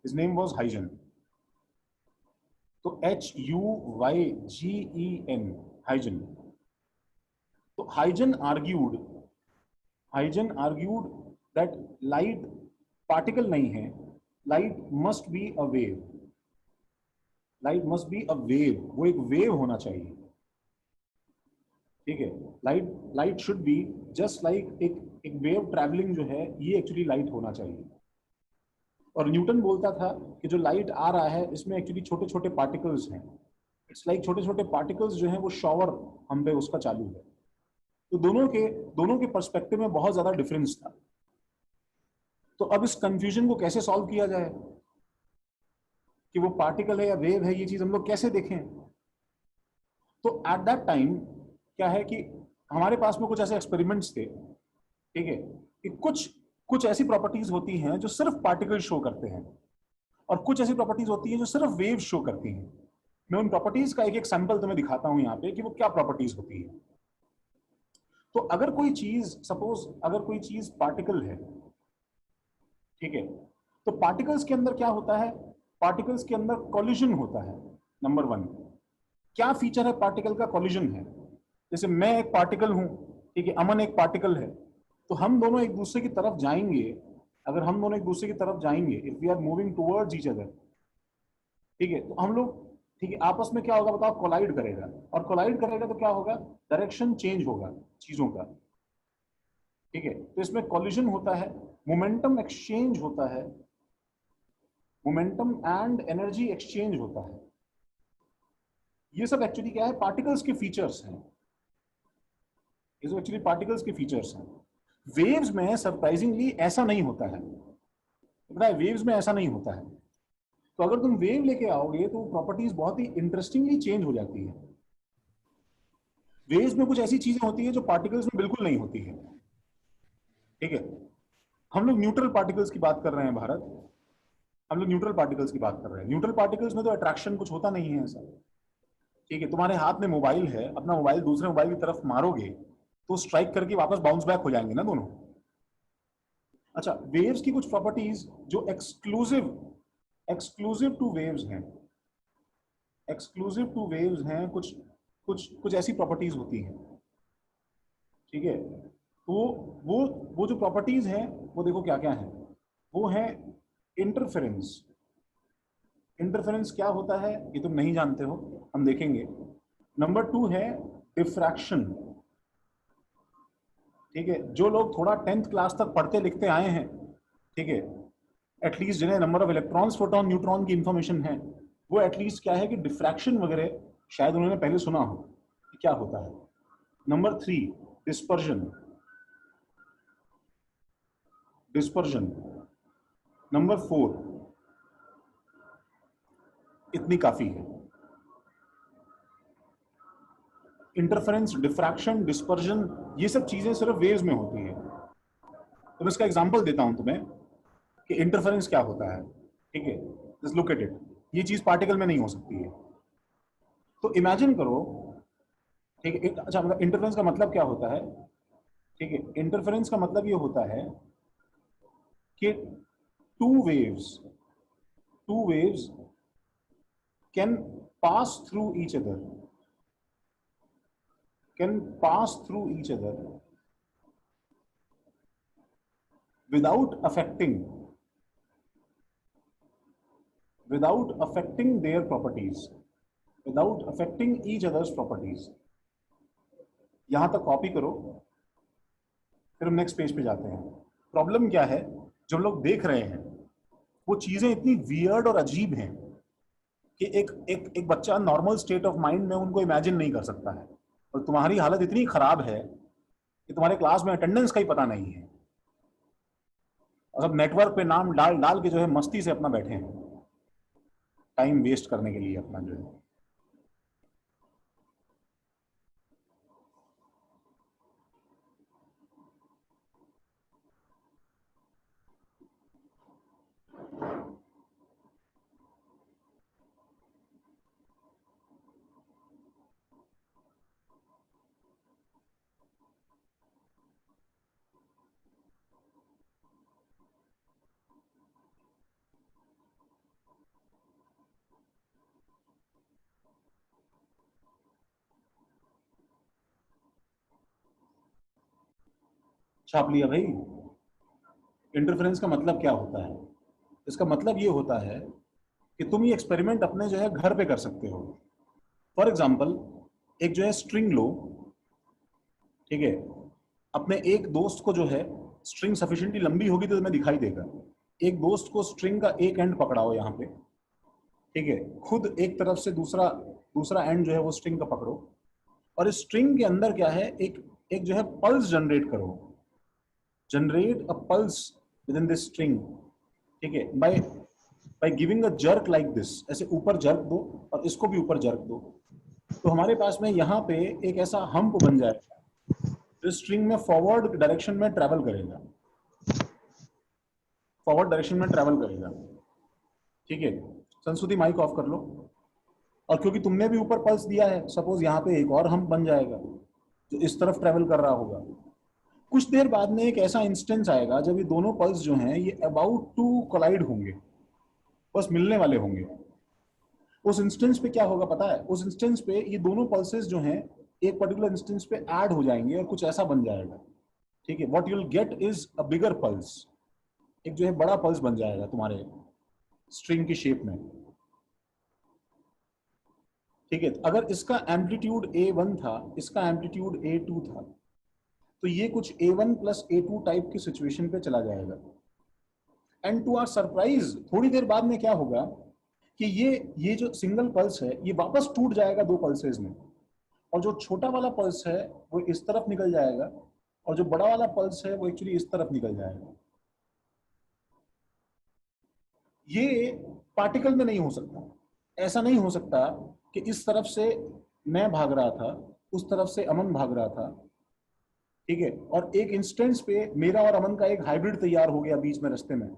His name was Huygens. तो HUYGEN, हाइजन। तो Huygens argued that light particle नहीं है, light must be a wave. वो एक वेव होना चाहिए, ठीक है। Light should be just like एक वेव ट्रैवलिंग जो है, ये एक्चुअली लाइट होना चाहिए। और न्यूटन बोलता था कि जो लाइट आ रहा है इसमें एक्चुअली छोटे छोटे पार्टिकल्स हैं। इट्स लाइक छोटे छोटे पार्टिकल्स जो हैं वो शॉवर हम पे उसका चालू है। तो दोनों के पर्सपेक्टिव में बहुत ज्यादा डिफरेंस था। तो अब इस कंफ्यूजन को कैसे सॉल्व किया जाए कि वो पार्टिकल है या वेव है, ये चीज हम लोग कैसे देखें? तो एट दैट टाइम क्या है कि हमारे पास में कुछ ऐसे एक्सपेरिमेंट्स थे, ठीक है, कि कुछ ऐसी प्रॉपर्टीज होती हैं जो सिर्फ पार्टिकल शो करते हैं, और कुछ ऐसी प्रॉपर्टीज होती हैं जो सिर्फ वेव शो करती हैं। मैं उन प्रॉपर्टीज का एक सैंपल तुम्हें दिखाता हूं यहाँ पे कि वो क्या प्रॉपर्टीज होती है। तो अगर कोई चीज पार्टिकल है, ठीक है, तो पार्टिकल्स के अंदर क्या होता है? पार्टिकल्स के अंदर कॉलिजन होता है। नंबर 1, क्या फीचर है पार्टिकल का? कॉलिजन है। जैसे मैं एक पार्टिकल हूं, ठीक है, अमन एक पार्टिकल है, तो हम दोनों एक दूसरे की तरफ जाएंगे। अगर हम दोनों एक दूसरे की तरफ जाएंगे, if we are moving towards each other, ठीक है, तो हम लोग, ठीक है, आपस में क्या होगा बताओ? कोलाइड करेगा। और कोलाइड करेगा तो क्या होगा? डायरेक्शन चेंज होगा चीजों का, ठीक है। तो इसमें कॉलिजन होता है, मोमेंटम एक्सचेंज होता है, मोमेंटम एंड एनर्जी एक्सचेंज होता है। ये सब एक्चुअली क्या है? पार्टिकल्स के फीचर्स हैं। ये सब एक्चुअली पार्टिकल्स के फीचर्स हैं। वेव्स में सरप्राइजिंगली ऐसा नहीं होता है, पता है? वेव्स में ऐसा नहीं होता है। तो अगर तुम वेव लेके आओगे तो प्रॉपर्टीज बहुत ही इंटरेस्टिंगली चेंज हो जाती है। वेव्स में कुछ ऐसी चीजें होती है जो पार्टिकल्स में बिल्कुल नहीं होती है। ठीक है, हम लोग न्यूट्रल पार्टिकल्स की बात कर रहे हैं भारत, हम लोग न्यूट्रल पार्टिकल्स की बात कर रहे हैं। न्यूट्रल पार्टिकल्स में तो अट्रैक्शन कुछ होता नहीं है ऐसा। ठीक है, तुम्हारे हाथ में मोबाइल है, अपना मोबाइल दूसरे मोबाइल की तरफ मारोगे तो स्ट्राइक करके वापस बाउंस बैक हो जाएंगे ना दोनों। अच्छा, वेव्स की कुछ प्रॉपर्टीज जो एक्सक्लूसिव टू वेव्स हैं, एक्सक्लूसिव टू वेव्स हैं, कुछ ऐसी प्रॉपर्टीज होती हैं। ठीक है, तो वो जो प्रॉपर्टीज हैं वो देखो क्या क्या है। वो है इंटरफेरेंस। इंटरफेरेंस क्या होता है ये तुम नहीं जानते हो, हम देखेंगे। नंबर 2 है डिफ्रैक्शन। ठीक है, जो लोग थोड़ा 10th क्लास तक पढ़ते लिखते आए हैं, ठीक है, एटलीस्ट जिन्हें number of electrons, proton, neutron की इंफॉर्मेशन है, वो एटलीस्ट क्या है कि डिफ्रैक्शन वगैरह शायद उन्होंने पहले सुना हो कि क्या होता है। Number 3 dispersion. डिस्पर्जन। नंबर 4, इतनी काफी है। इंटरफेरेंस, डिफ्रैक्शन, डिस्पर्जन, ये सब चीजें सिर्फ वेव्स में होती है। तो मैं इसका एग्जांपल देता हूं तुम्हें कि इंटरफेरेंस क्या होता है। ठीक है, जस्ट लुक एट इट। ये चीज पार्टिकल में नहीं हो सकती है। तो इमेजिन करो, ठीक है, अच्छा, मतलब इंटरफेरेंस का मतलब क्या होता है? ठीक है, इंटरफेरेंस का मतलब ये होता है कि two waves can pass through each other, can pass through each other without affecting their properties, without affecting each other's properties। यहां तक कॉपी करो, फिर हम नेक्स्ट पेज पे जाते हैं। प्रॉब्लम क्या है, जो लोग देख रहे हैं वो चीजें इतनी वियर्ड और अजीब हैं कि एक बच्चा नॉर्मल स्टेट ऑफ माइंड में उनको इमेजिन नहीं कर सकता है। और तुम्हारी हालत इतनी खराब है कि तुम्हारे क्लास में अटेंडेंस का ही पता नहीं है, और सब नेटवर्क पे नाम डाल डाल के जो है मस्ती से अपना बैठे हैं, टाइम वेस्ट करने के लिए अपना जो है। छाप लिया भाई। इंटरफेरेंस का मतलब क्या होता है? इसका मतलब ये होता है कि तुम ये एक्सपेरिमेंट अपने जो है घर पे कर सकते हो। फॉर एग्जाम्पल, एक जो है स्ट्रिंग लो, ठीक है, अपने एक दोस्त को जो है, स्ट्रिंग सफिशिएंटली लंबी होगी तो तुम्हें दिखाई देगा। एक दोस्त को स्ट्रिंग का एक एंड पकड़ाओ यहाँ पे, ठीक है, खुद एक तरफ से दूसरा एंड जो है वो स्ट्रिंग का पकड़ो, और इस स्ट्रिंग के अंदर क्या है, एक जो है पल्स जनरेट करो। Generate a pulse with in this string, ठीक है, by giving a jerk like this. ऐसे ऊपर जर्क दो और इसको भी ऊपर जर्क दो, तो हमारे पास में यहाँ पे एक ऐसा हम्प बन जाएगा जो स्ट्रिंग में फॉरवर्ड डायरेक्शन में ट्रैवल करेगा, फॉरवर्ड डायरेक्शन में ट्रैवल करेगा। ठीक है, संस्कृति माइक ऑफ कर लो। और क्योंकि तुमने भी ऊपर पल्स दिया है, सपोज यहाँ पे एक और हम्प बन जाएगा जो इस तरफ ट्रैवल कर रहा होगा। कुछ देर बाद में एक ऐसा इंस्टेंस आएगा जब ये दोनों पल्स जो हैं ये अबाउट टू कोलाइड होंगे, बस मिलने वाले होंगे। उस इंस्टेंस पे क्या होगा पता है? उस इंस्टेंस पे ये दोनों पल्सेस जो हैं एक पर्टिकुलर इंस्टेंस पे ऐड हो जाएंगे और कुछ ऐसा बन जाएगा। ठीक है, what you will get is a bigger pulse. एक जो है बड़ा पल्स बन जाएगा तुम्हारे स्ट्रिंग की शेप में। ठीक है, अगर इसका एम्पलीट्यूड A1 था, इसका एम्पलीट्यूड A2 था, तो ये कुछ A1 प्लस A2 टाइप की सिचुएशन पे चला जाएगा। एंड टू आवर सरप्राइज थोड़ी देर बाद में क्या होगा कि ये जो सिंगल पल्स है ये वापस टूट जाएगा दो पल्सेस में, और जो छोटा वाला पल्स है वो इस तरफ निकल जाएगा और जो बड़ा वाला पल्स है वो एक्चुअली इस तरफ निकल जाएगा। पार्टिकल में नहीं हो सकता। ऐसा नहीं हो सकता कि इस तरफ से मैं भाग रहा था, उस तरफ से अमन भाग रहा था, ठीक है, और एक इंस्टेंस पे मेरा और अमन का एक हाइब्रिड तैयार हो गया बीच में रास्ते में,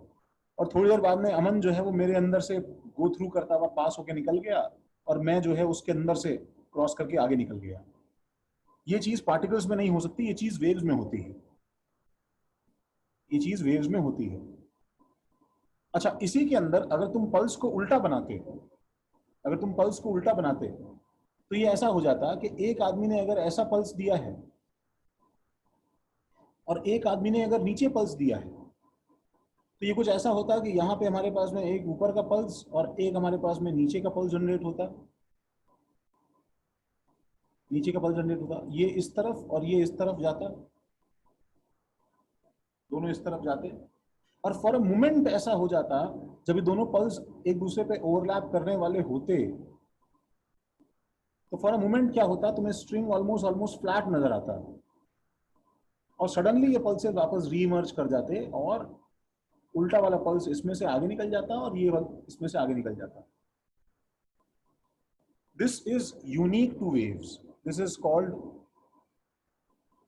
और थोड़ी देर बाद में अमन जो है वो मेरे अंदर से गो थ्रू करता हुआ पास होके निकल गया, और मैं जो है उसके अंदर से क्रॉस करके आगे निकल गया। ये चीज पार्टिकल्स में नहीं हो सकती, ये चीज वेव्स में होती है, ये चीज वेव्स में होती है। अच्छा, इसी के अंदर अगर तुम पल्स को उल्टा बनाते, अगर तुम पल्स को उल्टा बनाते तो ये ऐसा हो जाता कि एक आदमी ने अगर ऐसा पल्स दिया है और एक आदमी ने अगर नीचे पल्स दिया है, तो ये कुछ ऐसा होता कि यहाँ पे हमारे पास में एक ऊपर का पल्स और एक हमारे पास में नीचे का पल्स जनरेट होता, नीचे का पल्स जनरेट होता, ये इस तरफ और ये इस तरफ जाता, दोनों इस तरफ जाते, और फॉर अ मोमेंट ऐसा हो जाता जब ये दोनों पल्स एक दूसरे पे ओवरलैप करने वाले होते, तो फॉर अ मोमेंट क्या होता, तुम्हें स्ट्रिंग ऑलमोस्ट फ्लैट नजर आता, और सडनली ये पल्सेस वापस रीइमर्ज कर जाते और उल्टा वाला पल्स इसमें से आगे निकल जाता और ये इसमें से आगे निकल जाता। This is unique two waves, this is called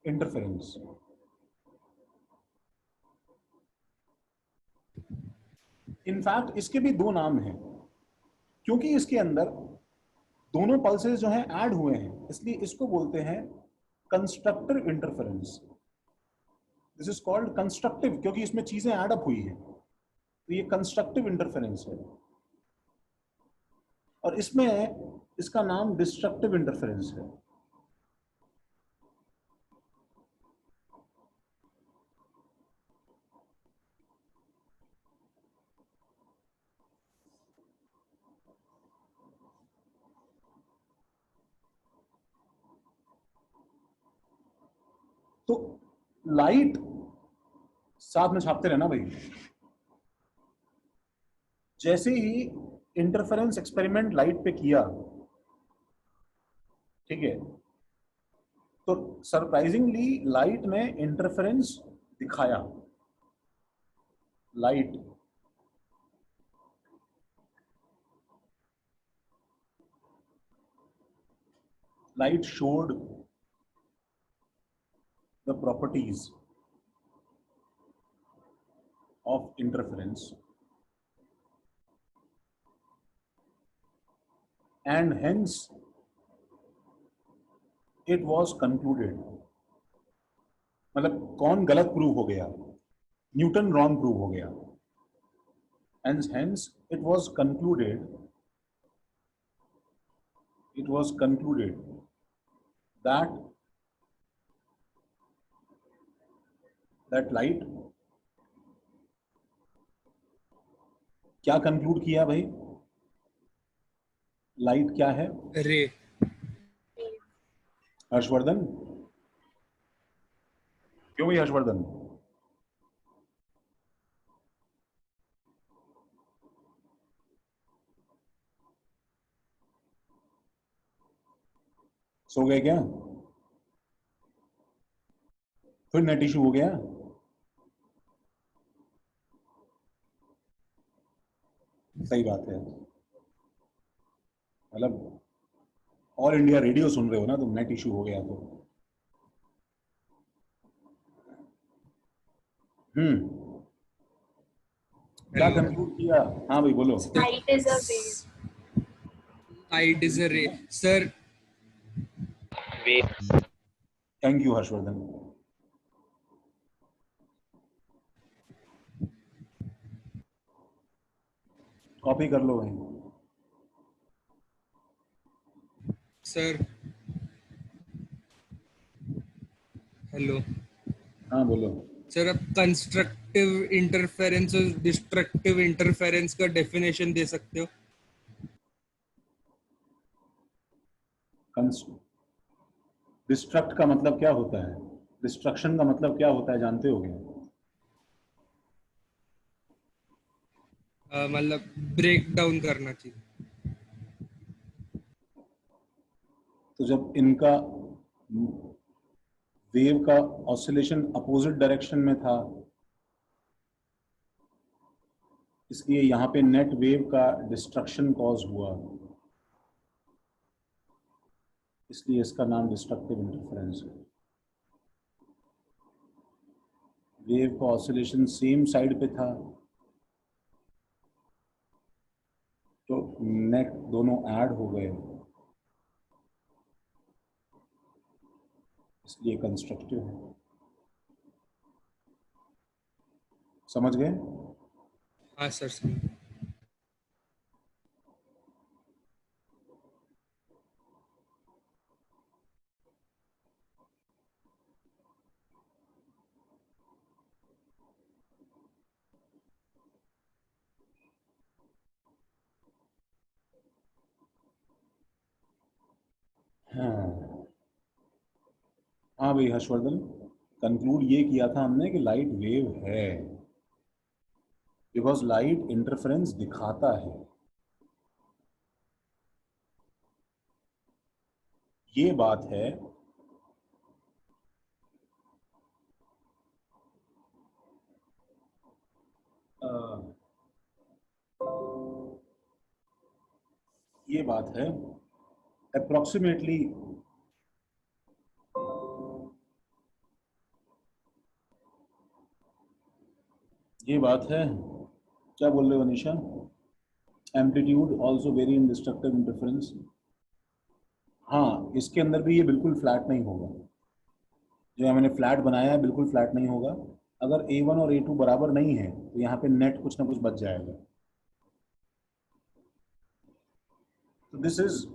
interference. In fact इसके भी दो नाम हैं, क्योंकि इसके अंदर दोनों पल्सेस जो हैं ऐड हुए हैं, इसलिए इसको बोलते हैं constructive interference. This is called constructive, क्योंकि इसमें चीजें ऐड अप हुई हैं, तो ये कंस्ट्रक्टिव इंटरफेरेंस है। और इसमें इसका नाम डिस्ट्रक्टिव इंटरफेरेंस है। तो लाइट साथ में छापते रहना भाई। जैसे ही इंटरफेरेंस एक्सपेरिमेंट लाइट पे किया, ठीक है, तो सरप्राइजिंगली लाइट ने इंटरफेरेंस दिखाया। Light showed the properties of interference, and hence it was concluded, मतलब कौन गलत प्रूव हो गया, न्यूटन रॉन्ग प्रूव हो गया, and hence it was concluded that light, क्या कंक्लूड किया भाई, लाइट क्या है, रे। हर्षवर्धन, क्यों भाई हर्षवर्धन? सो गए क्या? फिर नेट इशू हो गया? सही बात है, मतलब ऑल इंडिया रेडियो सुन रहे हो ना तुम, नेट इशू हो गया तो। क्या कंक्लूड किया? हाँ भाई बोलो। Light is a wave. Light is a ray. Sir, thank you Harshvardhan. Copy कर लो भाई। Sir, hello. हाँ बोलो। सर, आप कंस्ट्रक्टिव इंटरफेरेंस और डिस्ट्रक्टिव इंटरफेरेंस का डेफिनेशन दे सकते हो? डिस्ट्रक्ट का मतलब क्या होता है, डिस्ट्रक्शन का मतलब क्या होता है, जानते हो क्या? मतलब ब्रेक डाउन करना चाहिए। तो जब इनका वेव का ऑसिलेशन अपोजिट डायरेक्शन में था, इसलिए यहाँ पे नेट वेव का डिस्ट्रक्शन कॉज हुआ, इसलिए इसका नाम डिस्ट्रक्टिव इंटरफेरेंस है। वेव का ऑसिलेशन सेम साइड पे था, तो नेट दोनों ऐड हो गए, इसलिए कंस्ट्रक्टिव है। समझ गए? हाँ सर समझ। हाँ भाई हर्षवर्धन, कंक्लूड ये किया था हमने कि लाइट वेव है, बिकॉज लाइट इंटरफेरेंस दिखाता है। ये बात है ये बात है अप्रोक्सीमेटली ये बात है, क्या बोल रहे हो Anisha? Amplitude also very in destructive interference. हाँ, इसके अंदर भी ये बिल्कुल फ्लैट नहीं होगा, जो मैंने फ्लैट बनाया है बिल्कुल फ्लैट नहीं होगा। अगर A1 और A2 बराबर नहीं है तो यहाँ पे नेट कुछ ना कुछ बच जाएगा। तो दिस इज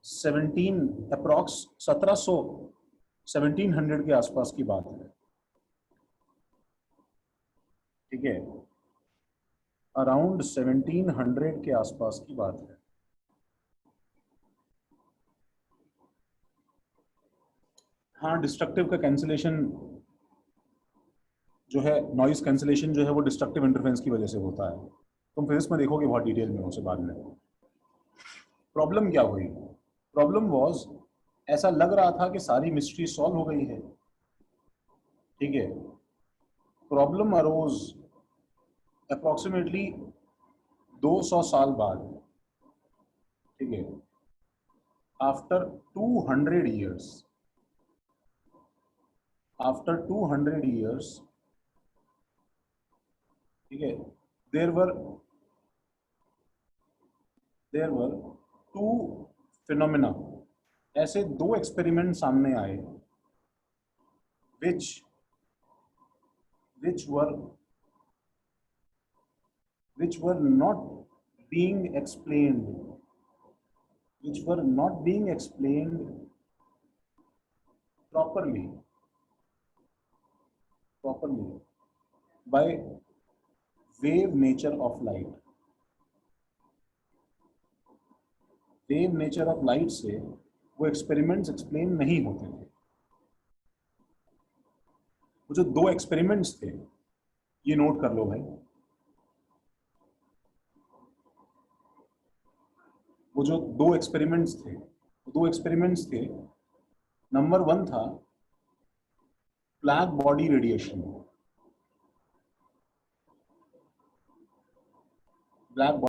1700 के आसपास की बात है, ठीक है, अराउंड 1700 के आसपास की बात है। हाँ, डिस्ट्रक्टिव का कैंसिलेशन जो है, नॉइज कैंसिलेशन जो है वो डिस्ट्रक्टिव इंटरफेरेंस की वजह से होता है। तुम फिजिक्स में देखोगे बहुत डिटेल में उसे बाद में। प्रॉब्लम क्या हुई? प्रॉब्लम वाज, ऐसा लग रहा था कि सारी मिस्ट्री सॉल्व हो गई है, ठीक है। प्रॉब्लम अरोज अप्रोक्सीमेटली 200 साल बाद, ठीक है, आफ्टर 200 years, आफ्टर 200 years, ठीक है, देयर वर टू फिनोमेना, ऐसे दो एक्सपेरिमेंट सामने आए which were not being explained, properly by wave nature of light। Wave nature of light से वो एक्सपेरिमेंट्स एक्सप्लेन नहीं होते थे। वो जो दो एक्सपेरिमेंट्स थे, ये नोट कर लो भाई, वो जो दो एक्सपेरिमेंट्स थे, नंबर 1 था ब्लैक बॉडी रेडिएशन। ब्लैक